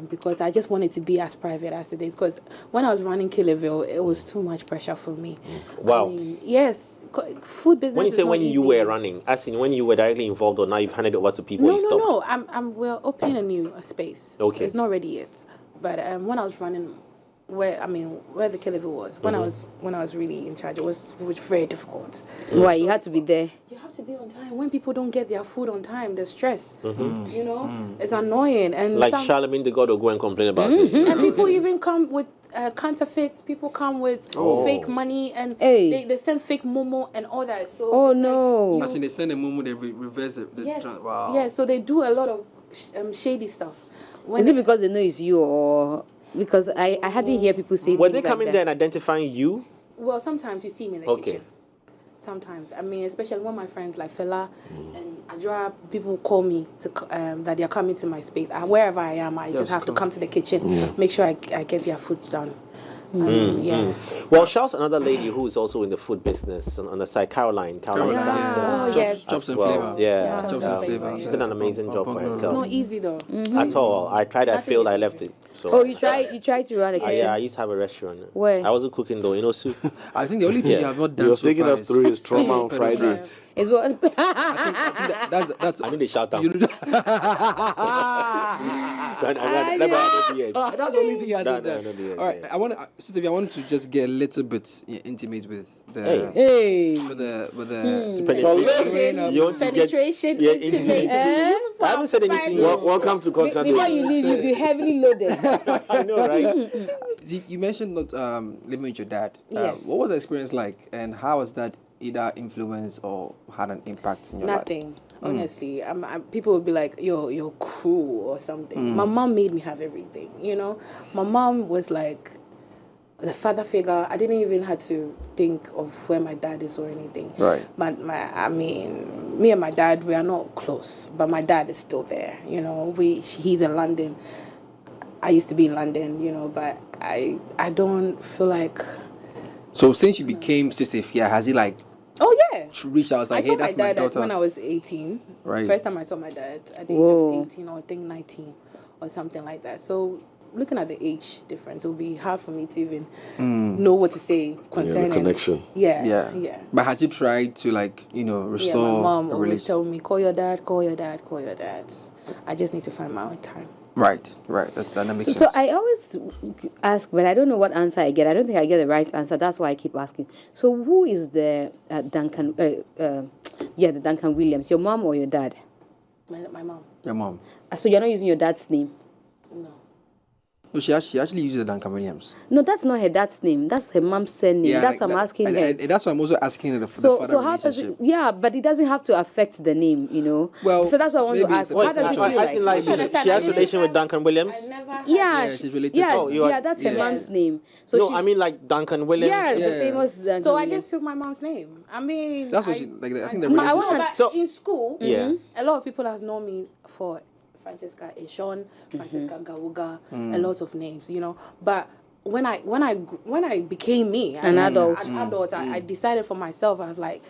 Because I just wanted to be as private as it is. Because when I was running Killerville, it was too much pressure for me. Wow. I mean, yes, food business. When you is say not when you easy. were running, as in when you were directly involved or now you've handed it over to people, you stopped. No. We're opening a new space. Okay. It's not ready yet. But when I was running, where the Killerville was, when I was really in charge, it was very difficult. Why? You had to be there. You have to be on time. When people don't get their food on time, they're stressed. You know, it's annoying. And Like Charlemagne the God will go and complain about it. and people even come with counterfeits. People come with fake money and Hey. they send fake momo and all that. So Oh, it's like no. you- As in they send a moment, they reverse it. yes, Wow. yes. So they do a lot of shady stuff. When Is it because they know it's you or because I hardly hear people say Were things they coming like there that. and identifying you? Well, sometimes you see me in the Okay. kitchen. Sometimes, especially when my friends like Fela and Adra, people call me to that they are coming to my space. Wherever I am, I just have to come to the kitchen, make sure I get their food done. Yeah. Well, shout another lady who is also in the food business on the side, Caroline Caroline, Sampson. Oh, Chops- yes. Chops and Well, flavor. yeah. Chops and flavor. She's done an amazing job for It's herself. not easy though. At all. I tried, I failed, I left it. So Oh, you tried to run a kitchen. yeah, I used to have a restaurant. Where? I wasn't cooking though, soup. I think the only thing Yeah. you have not He done was so taking far us is through his trauma on pepper Friday. fry. It's what That's I know they shout out. you know, that's the only thing he hasn't No, done. no, no, All right, yeah. I want to, Sister Afia, I want to just get a little bit intimate with the hey. with the Penetration, You want to get- penetration, yeah, intimate. I haven't said anything. Welcome to Contact Before Day. you leave, you'll be heavily loaded. I know, right? You mentioned not living with your dad. Yes. What was the experience like, and how has that either influenced or had an impact in your life? Nothing. Honestly, people would be like, you're cool or something. My mom made me have everything, you know. My mom was like, the father figure, I didn't even have to think of where my dad is or anything. Right. But me and my dad, we are not close, but my dad is still there. You know, he's in London. I used to be in London, you know, but I don't feel like. So since you became Sista Afia, has he like? Oh yeah. Reached out, like, I saw hey, that's my my dad daughter. when I was 18. Right. First time I saw my dad at the age Whoa. of 18 or I think 19 or something like that. So looking at the age difference, it would be hard for me to even know what to say concerning the connection. Yeah. But has you tried to, like, you know, Yeah, restore my mom a always relationship? told me, call your dad, call your dad, call your dad. I just need to find my own time. Right. That makes So sense. I always ask, but I don't know what answer I get. I don't think I get the right answer. That's why I keep asking. So who is the Duncan? The Duncan Williams. Your mom or your dad? My mom. Your mom. So you're not using your dad's name? No. No, she actually uses the Duncan Williams. No, that's not her dad's name. That's her mom's surname. That's what I'm asking her. and that's why I'm also asking the So father how does it? relationship. Yeah, but it doesn't have to affect the name, you know. Well, so that's what I want to maybe ask. it's a How does it personal feel choice. As in, like? like, she has relation with Duncan Williams? I never had Yeah, she's related yeah, to- Oh, you are- yeah. That's her Yes. mom's name. So No, she's, I mean like Duncan Williams. yes, the Yeah. famous Duncan. So I Williams. just took my mom's name. I mean, That's what she like. I think the I relationship. wanna- But So- in school, Yeah. a lot of people has known me for Francesca Eshon, Francesca Gawuga, a lot of names, you know. But when I became me, An adult. I decided for myself. I was like,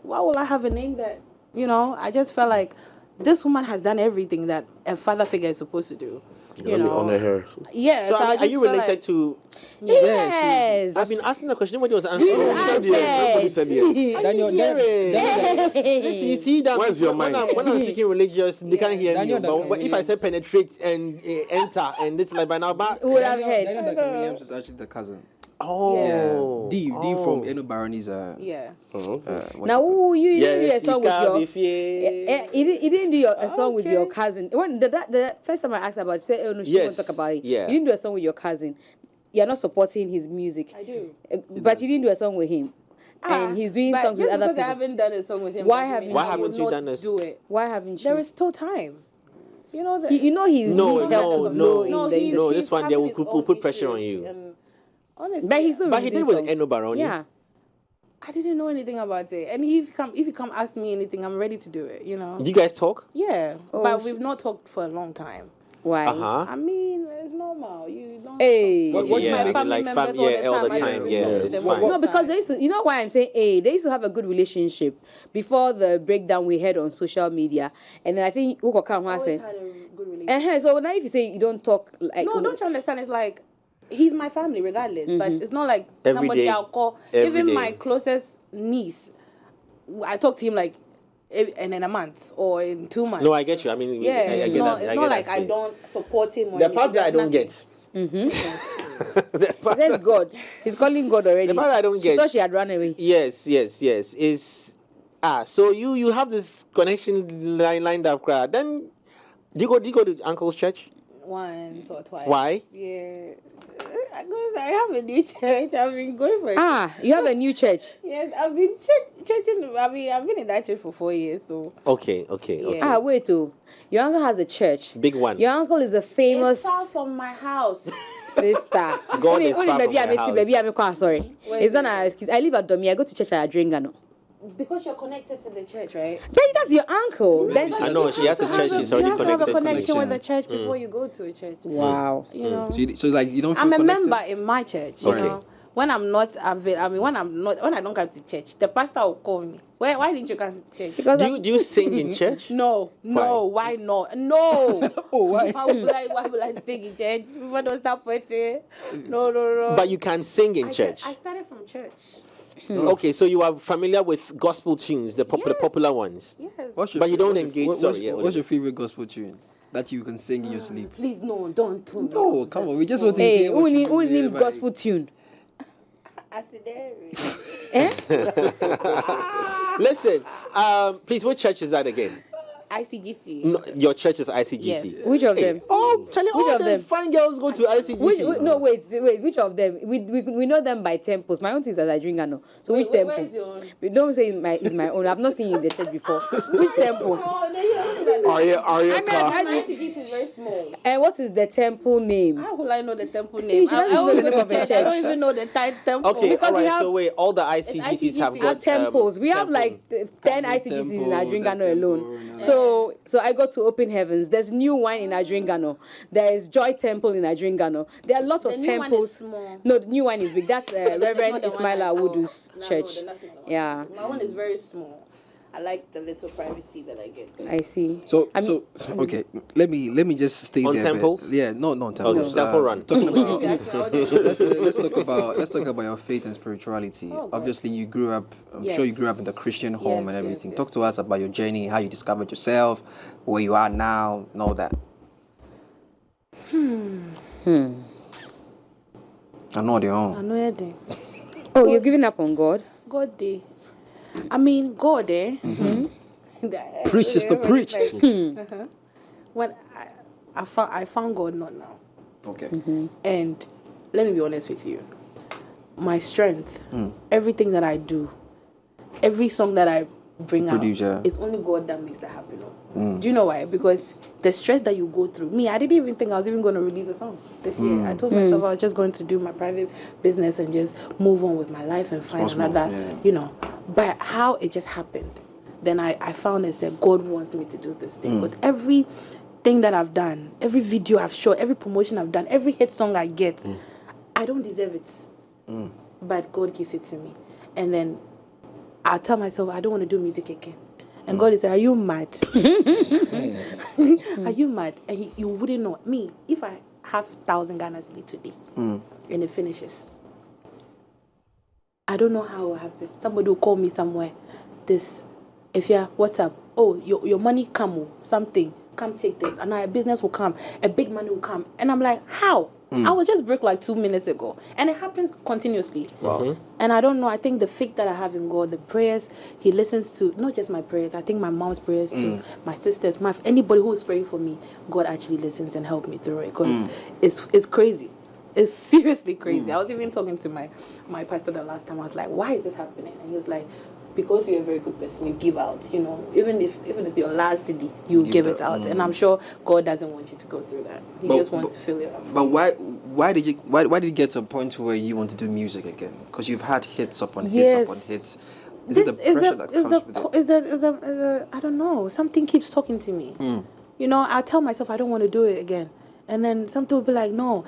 why will I have a name that, you know? I just felt like this woman has done everything that a father figure is supposed to do. You Let me know, honor her. yeah. So, I mean, I are just you felt related like, to? Yes. I've been asking the question. Nobody was answering. Somebody said yes. Daniel, Listen, you see that Where's your when mind? I'm speaking religious, they can't hear Daniel me. But Duncan if I say Williams. penetrate and enter and this like by now, but Would have heard. Daniel Duncan Williams is actually the cousin. oh, D from Eno Baroni's. yeah. Now, you didn't do a yes, song you with your. can be You didn't do a song with your cousin. When the first time I asked about it, she said, "Oh no, she Yes, won't talk about it." yeah. You didn't do a song with your cousin. You're not supporting his music. I do. But you didn't do a song with him. And he's doing But songs with just other because I people. haven't done a song with him. Why doesn't haven't mean you? I Why would haven't you not done this? Do it. Why haven't you? There is still time. You know that. You know he No, needs help no, to no. grow in No, the he's- industry. this one, they will put pressure on you. Honestly, But he's still But he did releasing with songs. Eno Baroni. Yeah. I didn't know anything about it. And if you come ask me anything, I'm ready to do it. You know. Do you guys talk? Yeah, Oh, but we've not talked for a long time. Why? I mean, it's normal. You don't. Hey. talk to What my you make it family like members all the time, yeah, it's fine. No, because they used to, you know why I'm saying they used to have a good relationship before the breakdown we had on social media. And then I think Uko Kam always said, had a good relationship. so now if you say you don't talk like No, don't you understand? It's like he's my family regardless, but it's not like Every somebody day. I'll call. Every Even day. my closest niece, I talk to him like in a month or in 2 months. No, I get you. I mean, Yeah, I it's get not, that. it's I not get like that I space. don't support him. Or The anything. part that I don't There's get. he says God. She's calling God already. The part I don't She get. thought she had run away. Yes. Is so you have this connection lined up, crowd. Then do you go to uncle's church? once or twice. Why? Yeah. Because I have a new church. I've been going for it. You have a new church. Yes, I've been churching. I mean, I've been in that church for 4 years. So Okay. Yeah. Wait, your uncle has a church. Big one. Your uncle is a famous it's far from my house. sister. God is far from Baby, my I'm house. baby, I'm sorry. Wait, It's not wait. an excuse. I live at Domi. I go to church at Adringano. Because you're connected to the church, right? But that's your uncle. Then I know she has a church. She's already You have to have a connected. connection with the Connection. church before you go to a church. Wow. You know. So it's like you don't feel I'm a connected? member in my church. You Okay. know, when I'm not, when I don't come to church, the pastor will call me. Why didn't you come to church? Because Do you sing in church? No, why not? No. Oh, why? Why will I sing in church? People don't start pointing. No. But you can sing in church. I started from church. Okay, so you are familiar with gospel tunes, the popular ones. Yes. But you don't engage. What's your favorite gospel tune that you can sing in your sleep? Please, no, don't put me. No, come on. We just want to hey, hear what you who do, need everybody. gospel tune? Listen, please, what church is that again? ICGC. No, your church is ICGC. Yes. Which of them? Oh, Charlie, Which all of the them? fine girls go to ICGC. No, wait. Which of them? We know them by temples. My own is as I drink no. So which temple? Where's your own? We don't say it's my own. I've not seen you in the church before. Which temple? Oh, ICGC is very small. And what is the temple name? How will I know the temple See, name? she doesn't know the name of the church. I don't even know the temple. Okay, Because all we right. have- So wait, all the ICGCs have got temples. We have temple. like 10 ICGCs in Nigerian Ghana alone. Temple, So I go to Open Heavens. There's New Wine in Nigerian Ghana. There is Joy Temple in Nigerian Ghana. There are lots of The New Wine temples. is small. No, the New Wine is big. That's That's Reverend not the one Ismail I know. Awudu's No, church. then that's not the one. Yeah, My one is very small. I like the little privacy that I get there. I see. So, I mean- okay. Let me just stay On there. a bit. temples? Yeah, no, on temples. Temple Run. Talking about. Let's let's talk about your faith and spirituality. Oh, God. Obviously, you grew up. I'm sure you grew up in the Christian home and Yes, everything. yes. Talk to us about your journey, how you discovered yourself, where you are now, and all that. I know the I own. know it. Oh, you're giving up on God? God day. I mean, God, Preach, sister, preach. When I found God not now. Okay. And let me be honest with you. My strength, everything that I do, every song that I bring Produce, yeah. out, it's only God that makes that happen. Do you know why? Because the stress that you go through. Me, I didn't even think I was even going to release a song this year. I told myself I was just going to do my private business and just move on with my life and find another, But how it just happened. Then I found and said, God wants me to do this thing. Because everything that I've done, every video I've shot, every promotion I've done, every hit song I get, I don't deserve it. But God gives it to me. And then I tell myself, I don't want to do music again. And God is like, are you mad? Are you mad? And you wouldn't know. Me, if I have 1,000 Ghana cedi today and it finishes, I don't know how it will happen. Somebody will call me somewhere. Afia, what's up? Oh, your money come, something. Come take this. And a business will come. A big money will come. And I'm like, how? I was just broke like 2 minutes ago. And it happens continuously. Wow. And I don't know. I think the faith that I have in God, the prayers, He listens to, not just my prayers. I think my mom's prayers too, my sisters, anybody who is praying for me, God actually listens and helps me through it. Because it's crazy. It's seriously crazy. I was even talking to my pastor the last time. I was like, why is this happening? And he was like, because you're a very good person, you give out, even if it's your last CD, you give it out. And I'm sure God doesn't want you to go through that. He just wants to fill it up. But why did you get to a point where you want to do music again? Because you've had hits upon hits upon hits. Is it the pressure that comes with it? I don't know. Something keeps talking to me. I tell myself I don't want to do it again. And then something will be like, no.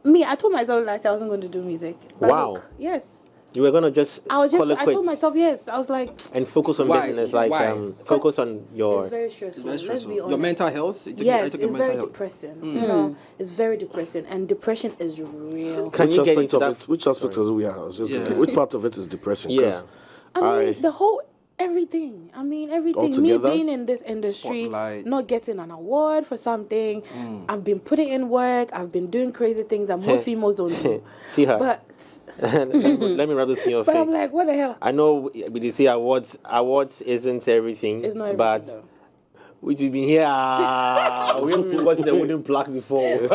Me, I told myself last year I wasn't going to do music. But Wow. Look, yes. You were gonna just I call told myself yes. I was like, and focus on Why? business, like Why? focus on your. it's very stressful. Very Let's stressful. be honest. Your mental health? Yes, your it's mental very health. depressing. It's very depressing, and depression is real. Can you get into that? Which aspect of it we are? Which part of it is depressing? Yeah. 'Cause I mean, the whole everything. I mean, everything. Altogether? Me being in this industry, Spotlight. not getting an award for something. I've been putting in work. I've been doing crazy things that most females don't do. See her. But let me rub this in your but face. I'm like, what the hell? I know we say awards isn't everything. It's not everything, but though. we've been here. We haven't been watching the wooden plaque before. So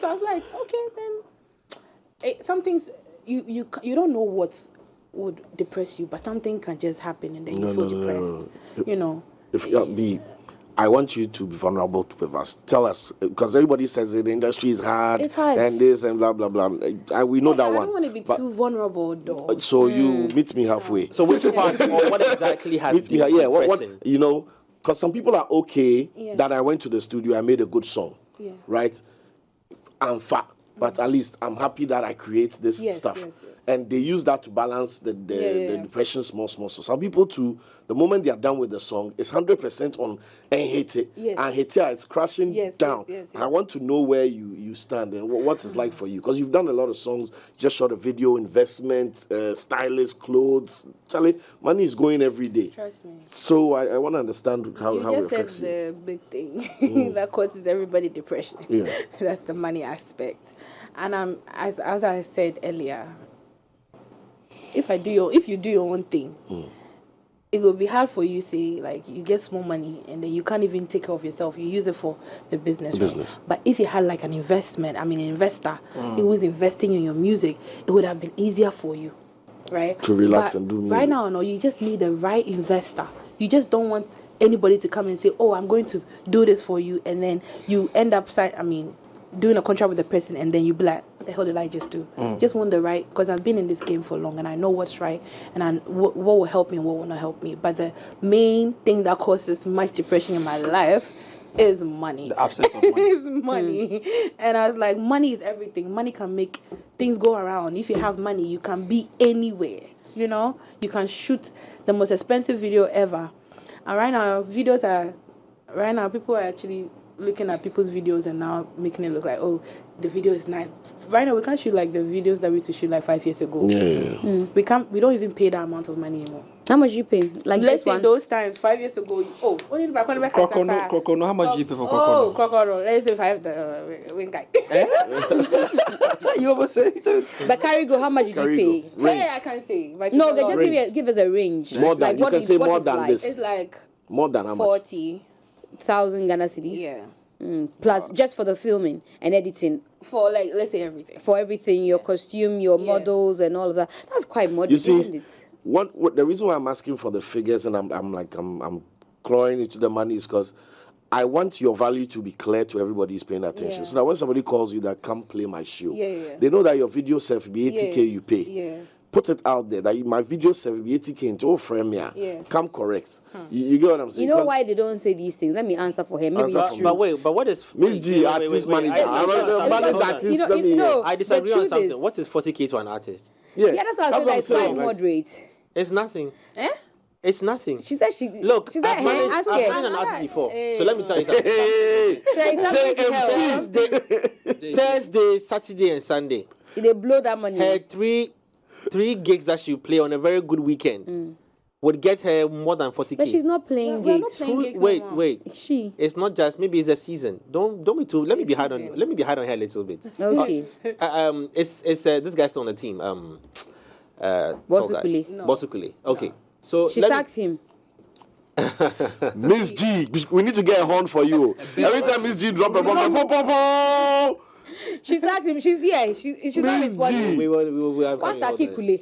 I was like, okay, then some things you don't know what would depress you, but something can just happen and then you feel depressed. If I want you to be vulnerable with us. Tell us, because everybody says the industry is hard, It's hard. and this and blah blah blah. And we know that I one. don't want to be But- too vulnerable though. So you meet me halfway. So which part or what exactly has Meet me, been yeah. What depressing? because some people are okay Yeah. that I went to the studio, I made a good song, Yeah. right? I'm fat, but at least I'm happy that I create this Yes, stuff. yes, yes. And they use that to balance the depression small. So some people too, the moment they are done with the song, it's 100% on and hate it. Yes. And hate it, it's crashing Yes, down. yes. I want to know where you stand and what it's like for you. Because you've done a lot of songs, just shot a video, investment, stylist, clothes. Charlie, money is going every day. Trust me. So I want to understand how You it just said affects you. the big thing that causes everybody depression. Yeah. That's the money aspect. And as I said earlier, if you do your own thing, it will be hard for you. Say like you get small money and then you can't even take care of yourself. You use it for the business. Right? But if you had like an investment, an investor who was investing in your music, it would have been easier for you, right? To relax But and do music. Right now, no, you just need the right investor you just don't want anybody to come and say, oh, I'm going to do this for you, and then you end up doing a contract with the person, and then you be like, what the hell did I just do? Just want the right, because I've been in this game for long and I know what's right, and what will help me and what will not help me. But the main thing that causes much depression in my life is money. The absence of money. Is money. And I was like, money is everything. Money can make things go around. If you have money, you can be anywhere. You know, you can shoot the most expensive video ever. And right now people are actually looking at people's videos and now making it look like, oh, the video is nice. Right now we can't shoot like the videos that we used to shoot like 5 years ago. We don't even pay that amount of money anymore. How much you pay? Like let's say those times 5 years ago. Only the Crocono, how much do you pay for Crocono? Oh, Crocono. Let's say $5. You almost said it. But Carigo, how much did you pay? Hey, I can't say. No, they just give us a range. More than, like, you can say more than this. It's like more than how much? 40,000 Ghana cedis. Yeah. Plus just for the filming and editing. For like, let's say everything. For everything, your costume, your models, and all of that. That's quite modest, isn't it? What the reason why I'm asking for the figures and I'm clawing into the money is because I want your value to be clear to everybody who's paying attention. So that when somebody calls you that come play my show, they know that your video self be 80K you pay. Yeah. Put it out there that my video self be 80K into frame come correct. You get what I'm saying? You know why they don't say these things? Let me answer for him. Maybe it's true. But what is Miss G, artist manager? I disagree on something. What is 40K to an artist? Yeah, that's what I said. It's quite moderate. It's nothing. It's nothing. She said Look, she said, I've managed an artist before. So let me tell you something. Thursday, Saturday, and Sunday. They blow that money. Her three gigs that she play on a very good weekend would get her more than 40K. But she's not playing gigs. Wait. She. It's not just, maybe it's a season. Don't be too. Let me be hard on her a little bit. Okay. It's this guy's on the team. Bosukule. Okay. So she sacked him. Miss G, we need to get a horn for you. Every time Miss G drop a bomb, she sacked him. She's here. She's not responding. We are Wasaki Kule.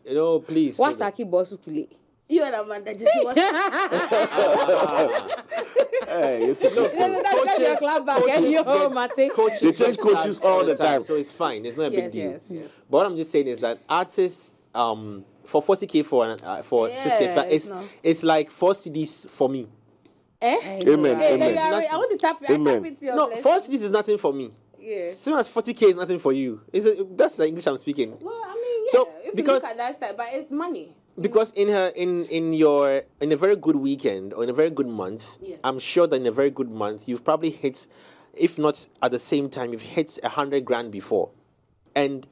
You know, please. Wasaki Bosukule. You and Amanda just was. Hey, it's coaches, they change coaches all the time, so it's fine. It's not a big deal. Yes. But what I'm just saying is that artists, for 40K for Sista, it's like 4 CDs for me. Amen. I want to tap into your blessing. 4 CDs is nothing for me. Yeah. Same as 40K is nothing for you. That's the English I'm speaking. Well, I mean, so, if you look at that side, but it's money. Because in a very good weekend or in a very good month, I'm sure that in a very good month you've probably hit, if not at the same time, you've hit 100 grand before, and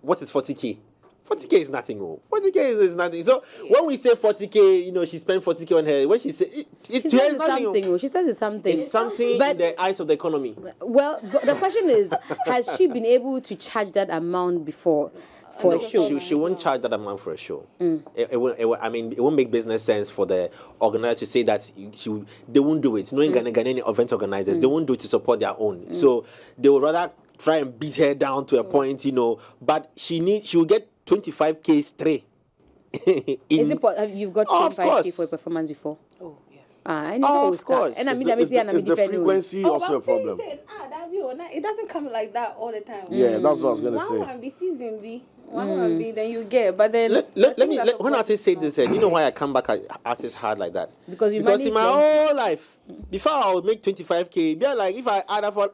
what is 40K? 40K is nothing. 40K is nothing. So when we say 40K, she spent 40K on her. When she says it's something. She says it's something. It's something in the eyes of the economy. Well, the question is, has she been able to charge that amount before for a show? She won't charge that amount for a show. It won't make business sense for the organizer to say that they won't do it. Knowing Ghanaian event organizers, they won't do it to support their own. So they would rather try and beat her down to a point, But she will get 25K straight. Is it you've got 25K for a performance before? Oh, yeah. Of course. And is the frequency also a problem? It doesn't come like that all the time. Yeah, that's what I was going to say. One be season B. One be, then you get. But then when artists say this, you know why I come back at artists hard like that? Because in my whole life, before I would make 25K, be like if I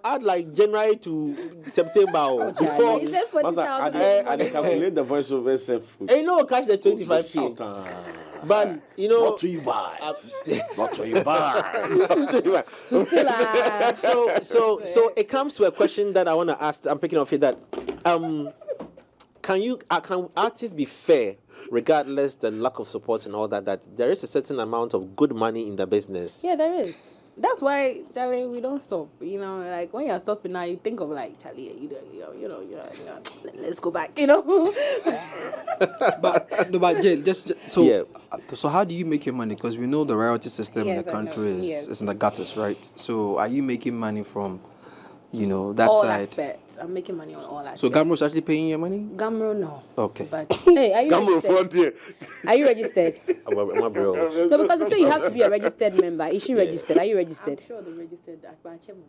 add like January to September before. I calculate the voiceover self. Catch the 25K. But what do you buy? What do you buy? So it comes to a question that I want to ask. I'm picking up here that can artists be fair regardless the lack of support and all that? That there is a certain amount of good money in the business. Yeah, there is. That's why, Charlie, we don't stop. Like when you're stopping now, you think of like Charlie. Let's go back. But Jay, so how do you make your money? Because we know the royalty system in the country is in the gutters, right? So are you making money from you know, that all side. aspects. I'm making money on all aspects. So Gamro's actually paying your money? Gamro, no. Okay. But Hey, are you Gamro registered? Frontier. Are you registered? I'm a bro. No, because they say you have to be a registered member. Is she registered? Are you registered? I'm sure they registered at Bachemo.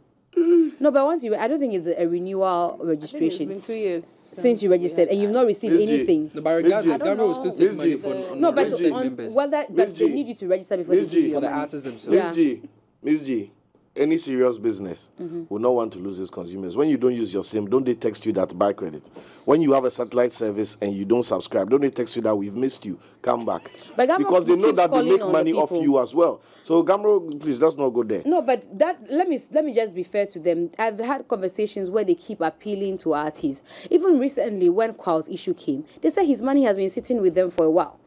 No, but once I don't think it's a renewal It's registration been 2 years since you registered, and you've not received Miss G. anything. No, but regardless, I don't Gamro will still take Miss money G. for No, but registered on, members. well, but Miss they G. need you to register before Miss they give G. you For the money. artists themselves. Yeah. Miss G, any serious business will not want to lose its consumers. When you don't use your SIM, don't they text you that buy credit? When you have a satellite service and you don't subscribe, don't they text you that we've missed you, come back? But Gamro Because they know keeps that they calling make on the money off people. you as well. So Gamro, please, let's not go there. No, but that let me just be fair to them. I've had conversations where they keep appealing to artists. Even recently, when Kwal's issue came, they said his money has been sitting with them for a while.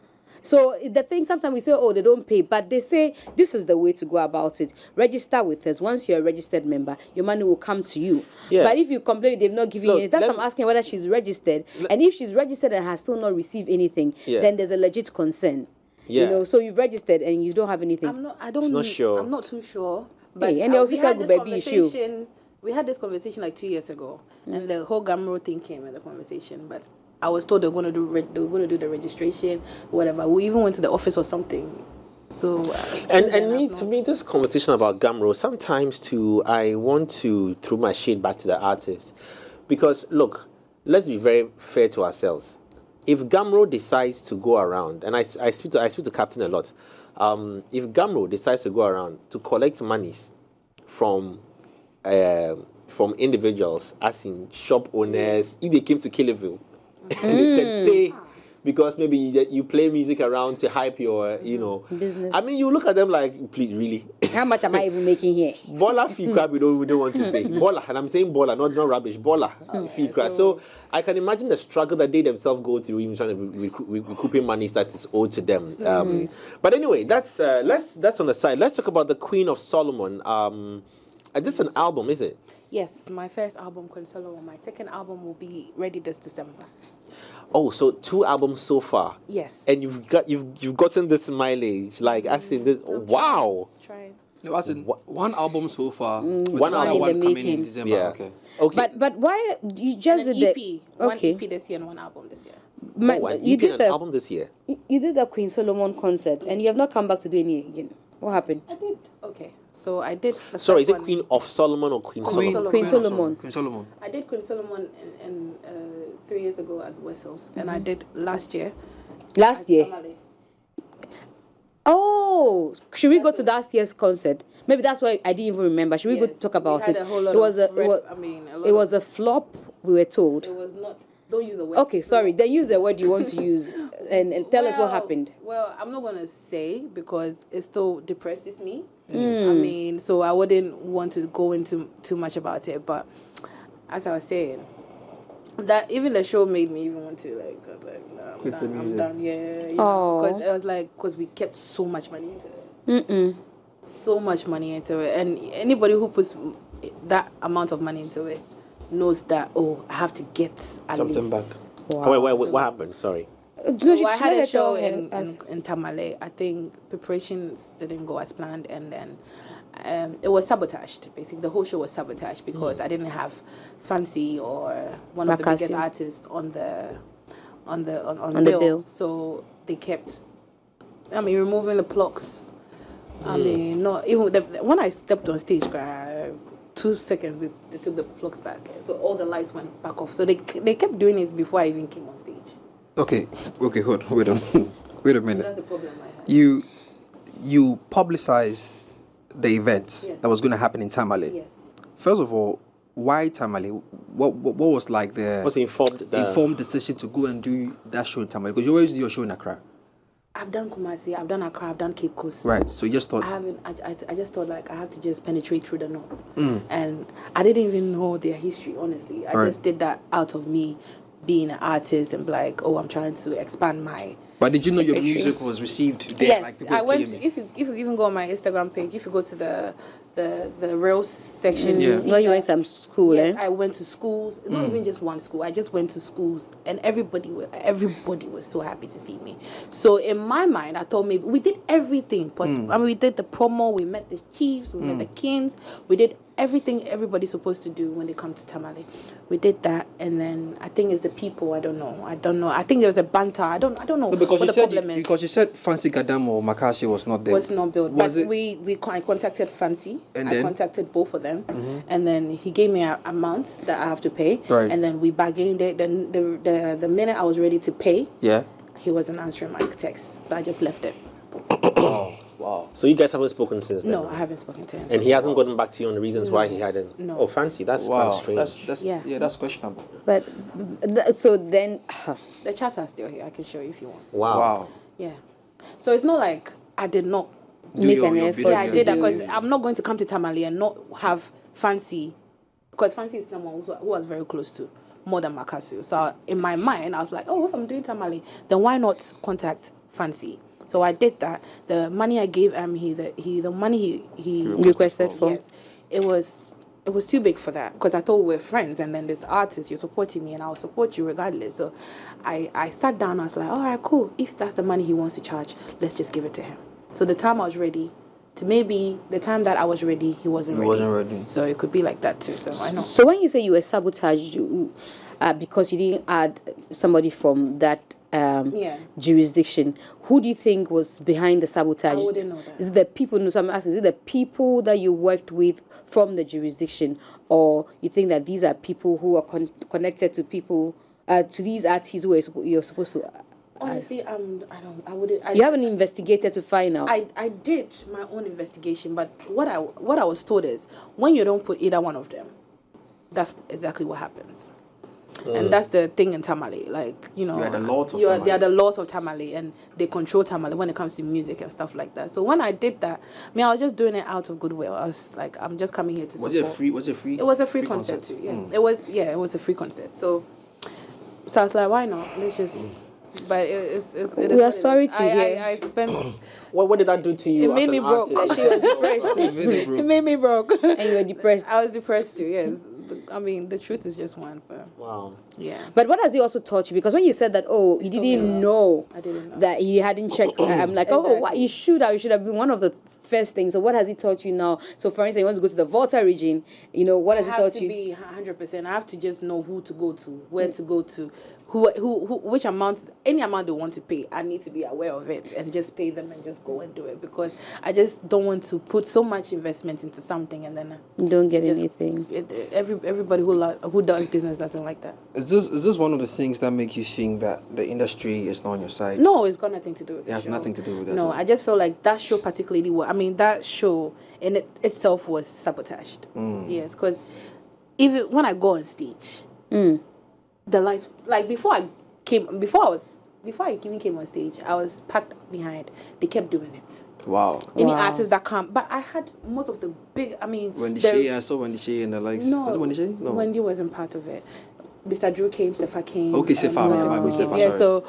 So the thing, sometimes we say, oh, they don't pay, but they say this is the way to go about it. Register with us. Once you're a registered member, your money will come to you. Yeah. But if you complain they've not given Look, you it, that's why I'm asking whether she's registered. And if she's registered and has still not received anything, then there's a legit concern. Yeah. You know, so you've registered and you don't have anything. She's not sure. I'm not too sure. But Hey, and they also we had can't this go baby issue. conversation. We had this conversation like 2 years ago, and the whole Gamro thing came in the conversation. But I was told they were going to do the registration, whatever. We even went to the office or something. So To me, this conversation about Gamro, sometimes too, I want to throw my shade back to the artist, because look, let's be very fair to ourselves. If Gamro decides to go around, and I speak to Captain a lot, if Gamro decides to go around to collect monies from individuals, as in shop owners, if they came to Killerville and they said pay because maybe you play music around to hype your business. I mean, you look at them like, please, really? How much am I even making here? Baller fee crap, we don't want to pay. Baller, and I'm saying baller, not rubbish. Baller fee crap. So I can imagine the struggle that they themselves go through, even trying to recouping money that is owed to them. But anyway, that's on the side. Let's talk about the Queen of Solomon. This is an album, is it? yes, my first album, Queen Solomon. My second album will be ready this December. Oh, so 2 albums so far. Yes. And you've gotten this mileage, like as in this. Wow. Trying. No, as in one album so far. With One another album. one in the coming in making. December. Yeah. Okay. Okay. But why you just And an did EP. the One okay? EP this year and one album this year. You did an the album this year. you did the Queen Solomon concert and you have not come back to do any again. What happened? I did. Okay. So I did. The Sorry, is first it one. Queen of Solomon or Queen Queen Solomon? Queen Solomon. Queen Solomon. I did Queen Solomon in 3 years ago at Whistles, and I did last year. Last at year. Tamale. Oh, should we go to last year's concert? Maybe that's why I didn't even remember. Should we go Yes, talk about we had it? a whole lot It was of a it was, it was a flop. We were told. It was not. Don't use the word. Okay, sorry. Then use the word you want to use and tell us what happened. Well, I'm not gonna say because it still depresses me. I mean, so I wouldn't want to go into too much about it. But as I was saying, that even the show made me even want to no, Quit the music. I'm done. Yeah. Oh. Because it was because we kept so much money into it. So much money into it, and anybody who puts that amount of money into it knows that I have to get at Something least. back. Oh, wait, what happened? Sorry. So I had a show in Tamale. I think preparations didn't go as planned, and then it was sabotaged. Basically, the whole show was sabotaged because I didn't have Fancy or one of the biggest artists on the bill. So they kept, removing the plugs. Not even when I stepped on stage, 2 seconds they took the plugs back, so all the lights went back off. So they kept doing it before I even came on stage. Okay, hold on. Wait a So minute. that's the problem I had. You publicized the event Yes. that was going to happen in Tamale. Yes. First of all, why Tamale? What was like the What's informed decision to go and do that show in Tamale? Because you always do your show in Accra. I've done Kumasi, I've done Accra, I've done Cape Coast. Right. So you just thought. I just thought I have to just penetrate through the north, and I didn't even know their history. Honestly, I just did that out of me being an artist and I'm trying to expand my But did you know your music was received there? Yes, I went. If you even go on my Instagram page, if you go to the Reels section, you see. No, you went some school. Yes, I went to schools. Not even just one school. I just went to schools, and everybody was so happy to see me. So in my mind, I thought maybe we did everything possible. I mean, we did the promo. We met the chiefs. We met the kings. We did everything everybody's supposed to do when they come to Tamale. We did that, and then I think it's the people. I don't know. I think there was a banter. I don't know. No, because because you said Fancy Gadam or Makasi was not there. Was not built. I contacted Fancy. And I contacted both of them, and then he gave me a amount that I have to pay. Right. And then we bargained it. Then the minute I was ready to pay, he wasn't answering my text, so I just left it. Wow. So you guys haven't spoken since then? No, I haven't spoken to him. And he hasn't gotten back to you on the reasons why he hadn't? No. Oh, Fancy. That's kind of strange. That's questionable. But so then the chats are still here. I can show you if you want. Wow. Yeah. So it's not like I did not make an effort. Yeah, I did that because I'm not going to come to Tamale and not have Fancy, because Fancy is someone who was very close to more than Makasu. So in my mind, I was like, oh, if I'm doing Tamale, then why not contact Fancy? So I did that. The money I gave the money he requested for. Yes, it was too big for that, because I thought we were friends, and then this artist, you're supporting me and I'll support you regardless. So I sat down, I was like, all right, cool. If that's the money he wants to charge, let's just give it to him. So the time I was ready, to maybe the time that I was ready, he wasn't ready. So it could be like that too. So I know. So when you say you were sabotaged, because you didn't add somebody from that jurisdiction, who do you think was behind the sabotage? I wouldn't know that. Is it the people? No, so I'm asking, is it the people that you worked with from the jurisdiction, or you think that these are people who are connected to people, to these artists who you're supposed to? Honestly, I wouldn't. You haven't investigated to find out. I did my own investigation, but what I was told is, when you don't put either one of them, that's exactly what happens. And that's the thing in Tamale, like, you know, they are the laws of Tamale, and they control Tamale when it comes to music and stuff like that. So when I did that, I was just doing it out of goodwill. I was like, I'm just coming here to support. Was it free? It was a free concert too. Yeah, it was a free concert. So I was like, why not? Let's just. But we are sorry to hear. I spent. What did that do to you? It made me broke. She was depressed. It made me broke. And you were depressed. I was depressed too. Yes. I mean, the truth is just one. But wow. Yeah. But what has he also taught you? Because when you said that, you didn't know, I didn't know that he hadn't checked. I'm like, exactly. What you should have been one of the first things. So what has he taught you now? So for instance, you want to go to the Volta region. What has he taught you? I have to be 100%. I have to just know who to go to, where to go to, who which amounts, any amount they want to pay. I need to be aware of it and just pay them and just go and do it, because I just don't want to put so much investment into something and then you don't get anything. Everybody who does business doesn't like that. Is this one of the things that make you think that the industry is not on your side? No, it's got nothing to do with it. It has nothing to do with that. No, I just feel like that show particularly that show in itself was sabotaged. Yes, because even when I go on stage, the lights, like before I even came on stage, I was packed behind. They kept doing it. Wow. Any artists that come, but I had most of the big. I mean, I saw Wendy Shea and the likes. No, was it Wendy Shea? No, Wendy wasn't part of it. Mr. Drew came, Sefa came. Okay, Sefa. Yeah, so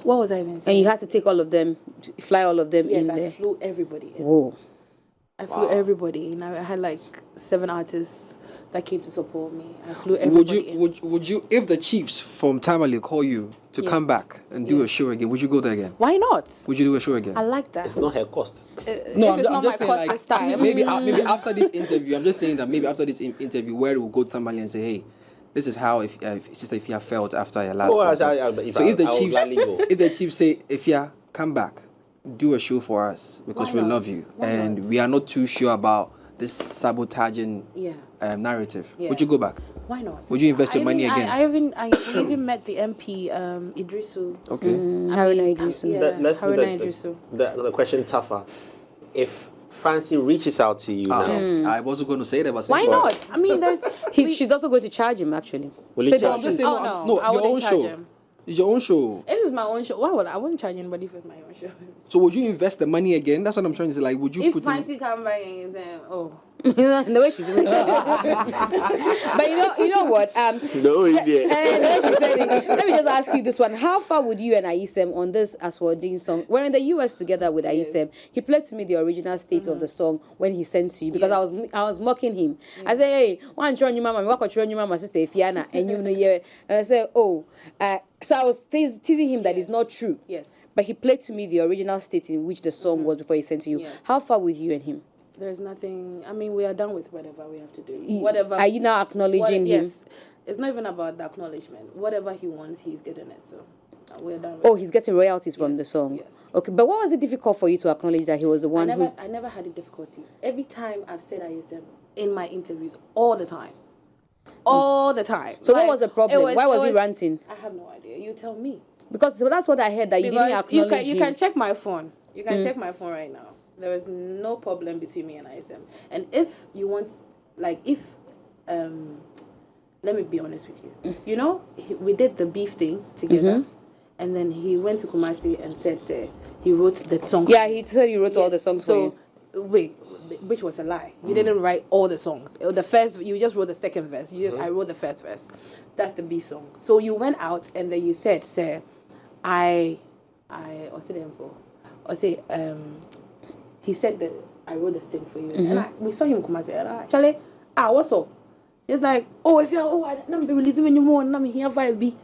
what was I even saying? And you had to take all of them, fly all of them in there. Yes, I flew everybody in. Whoa. I flew everybody in. I had like 7 artists that came to support me. I flew everybody in. Would you, if the Chiefs from Tamale call you to come back and do a show again, would you go there again? Why not? Would you do a show again? I like that. It's not her cost. No, I'm just saying, like, maybe after this interview, I'm just saying that maybe after this interview, where we'll go to Tamale and say, hey, this is how Sista Afia felt after your last concert. If the Chiefs say, Afia, come back, do a show for us, because we love you, we are not too sure about this sabotaging narrative. Yeah. Would you go back? Why not? Would you invest your money again? I even met the MP Idrisu. Okay. Haruna Idrisu. Let's make the question tougher. If Fancy reaches out to you now, I wasn't going to say that, but why not? I mean, she's also going to charge him actually. Will he charge I'm just saying, I your own charge show. him. It's your own show. If it's my own show, why would I wouldn't charge anybody if it's my own show? So would you invest the money again? That's what I'm trying to say. Like, would you if put Fancy come by and say, oh. The way she's doing it. But you know what? No idea. The way she said it. Let me just ask you this one. How far would you and Aisem on this Aswaldin song? We're in the US together with Aisem. He played to me the original state of the song when he sent to you because I was mocking him. I said, hey, one children you mama, walk children you mama, Sister Afia, and you know yeah. And I said, oh, so I was teasing him that it's not true. Yes. But he played to me the original state in which the song was before he sent to you. Yes. How far with you and him? There's nothing. I mean, we are done with whatever we have to do. Whatever. Are you now acknowledging him? Yes. It's not even about the acknowledgement. Whatever he wants, he's getting it. So we're done with Oh, he's getting royalties from the song. Yes. Okay, but what was it difficult for you to acknowledge that he was the one I never had a difficulty. Every time I've said ISM in my interviews, all the time. All the time. So what was the problem? Why was he ranting? I have no idea. You tell me. Because that's what I heard, that you didn't acknowledge him. You can check my phone. You can check my phone right now. There is no problem between me and ISM. And if you want, like, let me be honest with you. You know, we did the beef thing together. And then he went to Kumasi and said, he wrote the songs. Yeah, he said he wrote all the songs for you. Wait, which was a lie. You didn't write all the songs. The first, you just wrote the second verse. I wrote the first verse. That's the beef song. So you went out and then you said, he said that I wrote the thing for you. And we saw him come and say, Charlie, what's up? He's like, if you're, I'm releasing when you want, I'm here vibe.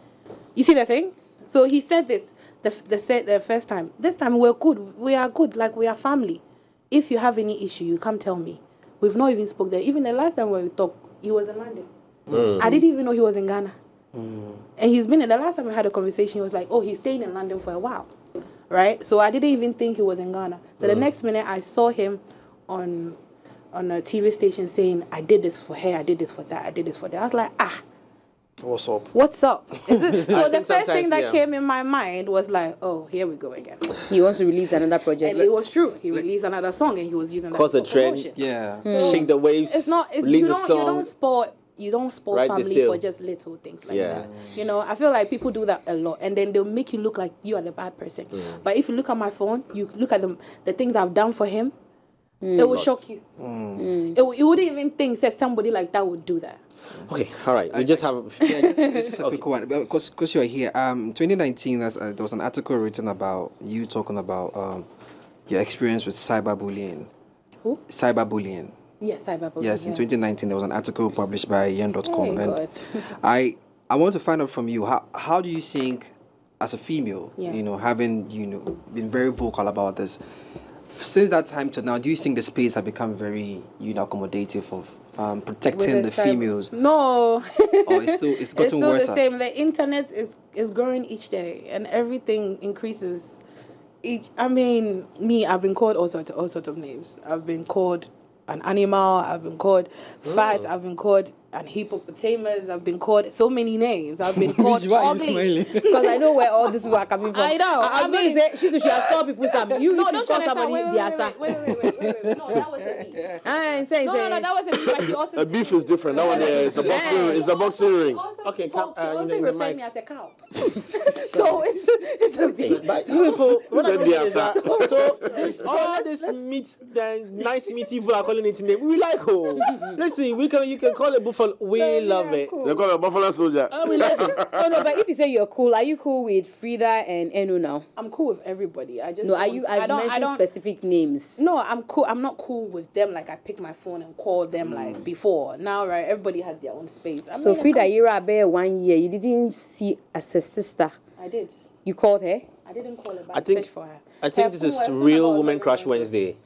You see the thing? So he said this the first time. This time we're good. We are good. Like, we are family. If you have any issue, you come tell me. We've not even spoke there. Even the last time when we talked, he was in London. I didn't even know he was in Ghana. And he's been in, the last time we had a conversation, he was like, he's staying in London for a while. Right? So I didn't even think he was in Ghana. So the next minute I saw him on a TV station saying, I did this for her, I did this for that, I did this for that. I was like, What's up? What's up? So the first thing that came in my mind was like, here we go again. He wants to release another project. And it was true. He released another song and he was using that cause for a trend. promotion. Yeah. So shake the waves. It's not. Release a song. You don't spoil family for just little things like that. You know, I feel like people do that a lot, and then they'll make you look like you are the bad person. But if you look at my phone, you look at the things I've done for him, it will shock you. You wouldn't even think that somebody like that would do that. Okay, all right. We just have just a quick one because you're here. 2019, there was an article written about you talking about your experience with cyberbullying. Who? Cyberbullying. Yes, cyberbullying. Yes, in 2019 there was an article published by yen.com. Oh my and God. I want to find out from you, how do you think, as a female, having been very vocal about this, since that time to now, do you think the space has become very accommodative of protecting the females? No. Or it's gotten worse? It's still the same. The internet is growing each day, and everything increases. I've been called all sorts of names. I've been called an animal. I've been called fat. I've been called an hippopotamus. I've been called so many names. I've been called ugly. Because I know where all this people are coming from. I know. I was going to say, she has called people some. Don't call somebody wait. No, that was a beef. No, that was a beef. But she also a beef is different. That one, it's a boxing ring. Okay, she also referred me as a cow. So it's a beef. But you people, what I mean is that, so all this meat, the nice meat people are calling it name. We like listen, you can call it buffalo. We love it. They call it a buffalo soldier. We like it. Oh no, but if you say you're cool, are you cool with Frida and Enu now? I'm cool with everybody. I mentioned specific names. No, I'm cool. I'm not cool with them. Like, I pick my phone and call them like before. Now, right? Everybody has their own space. So Frida, you're about 1 year. You didn't see as a sister. I did. You called her? I didn't call her, but I think for her. I think this is Real Woman Crush Wednesday.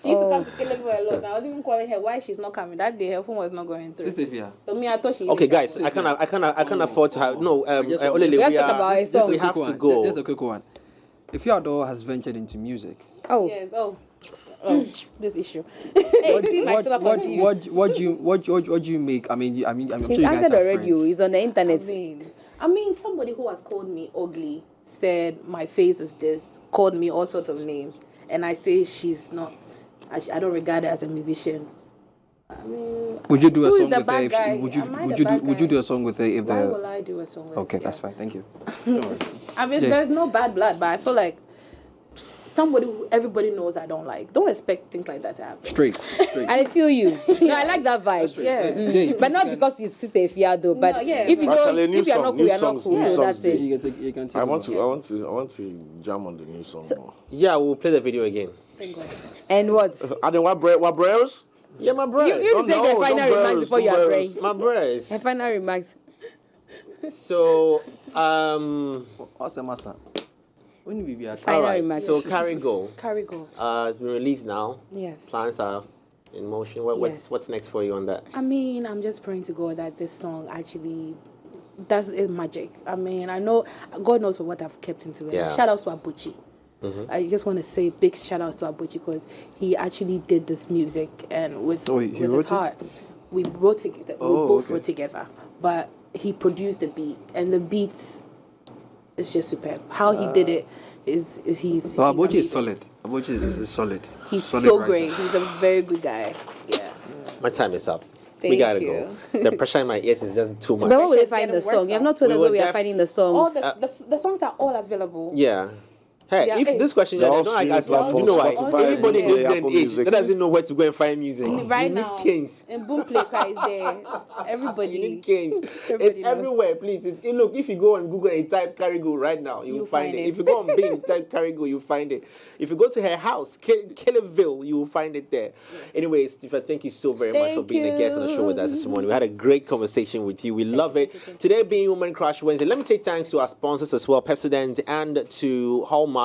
She used to come to Caleb a lot. I was even calling her why she's not coming. That day her phone was not going through. Sista Afia. So me, I thought she. Okay, guys, I can't afford to have no. We have to go. Just a quick one. If your daughter has ventured into music. Oh yes. Oh, this issue. What do you make? I'm sure you guys answered are already. friends. It's on the internet. I mean, somebody who has called me ugly, said my face is this, called me all sorts of names, and I say she's not. I don't regard her as a musician. I mean, would you do a song with her? Would you do a song with her if Why will I do a song with her? Okay, that's fine. Thank you. I mean, there's no bad blood, but I feel like somebody who everybody knows I don't like. Don't expect things like that to happen. Straight. I feel you. No, I like that vibe. Yeah. But not because it's Sister Afia though. But if you don't, if you're not cool, you're not cool. So that's it. You can take I want to jam on the new song more. Yeah, we'll play the video again. Thank God. And what? And then what bros? Yeah, my bros. You take the final remarks before you are praying. My bros. The final remarks. So, Awesome. When we be at Final remarks. So Carry Go. It's been released now. Yes. Plans are in motion. What's next for you on that? I mean, I'm just praying to God that this song actually does magic. I mean, I know God knows what I've kept into it. Yeah. Shout out to Abuchi. I just want to say big shout outs to Abuchi because he actually did this music and with his heart. We wrote together. We both wrote together, but he produced the beat, and the beats is just superb. How he did it is he's. Abuchi is solid. Abuchi is solid. He's solid so writer. great. He's a very good guy. Yeah. My time is up. Thank we gotta you. go. The pressure in my ears is just too much. But where will they find the song? You have not told us where we are finding the songs. All the songs are all available. Yeah. Hey, if this question, don't like us, you know why? Everybody lives in age that doesn't know where to go and find music. Right now, Kings. And Boom Play is there. Everybody. You need Kings. It's everywhere, please. Look, if you go on Google and type Carry Go right now, you'll find it. If you go on Bing, type Carry Go, you'll find it. If you go to her house, Kellyville, you will find it there. Anyways, Tifa, thank you so very much for being a guest on the show with us this morning. We had a great conversation with you. We love it. Today being Woman Crush Wednesday, let me say thanks to our sponsors as well, Pepsodent, and to Hallmark,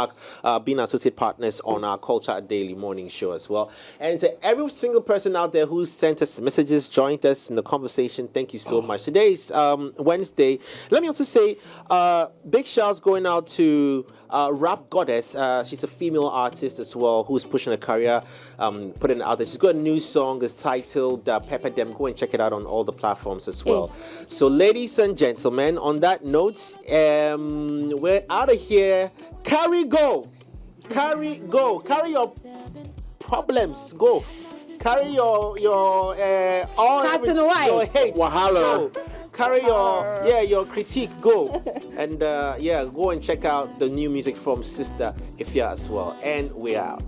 being associate partners on our Culture Daily morning show as well. And to every single person out there who sent us messages, joined us in the conversation, thank you so much. Today is Wednesday. Let me also say big shouts going out to Rap Goddess. She's a female artist as well who's pushing a career, putting it out there. She's got a new song. It's titled Pepper Dem. Go and check it out on all the platforms as well. So ladies and gentlemen, on that note, we're out of here. Carry go. Carry go. Carry your problems. Go. Carry your all your hate. Wahala. Go. Carry your critique. Go. And go and check out the new music from Sista Afia as well. And we're out.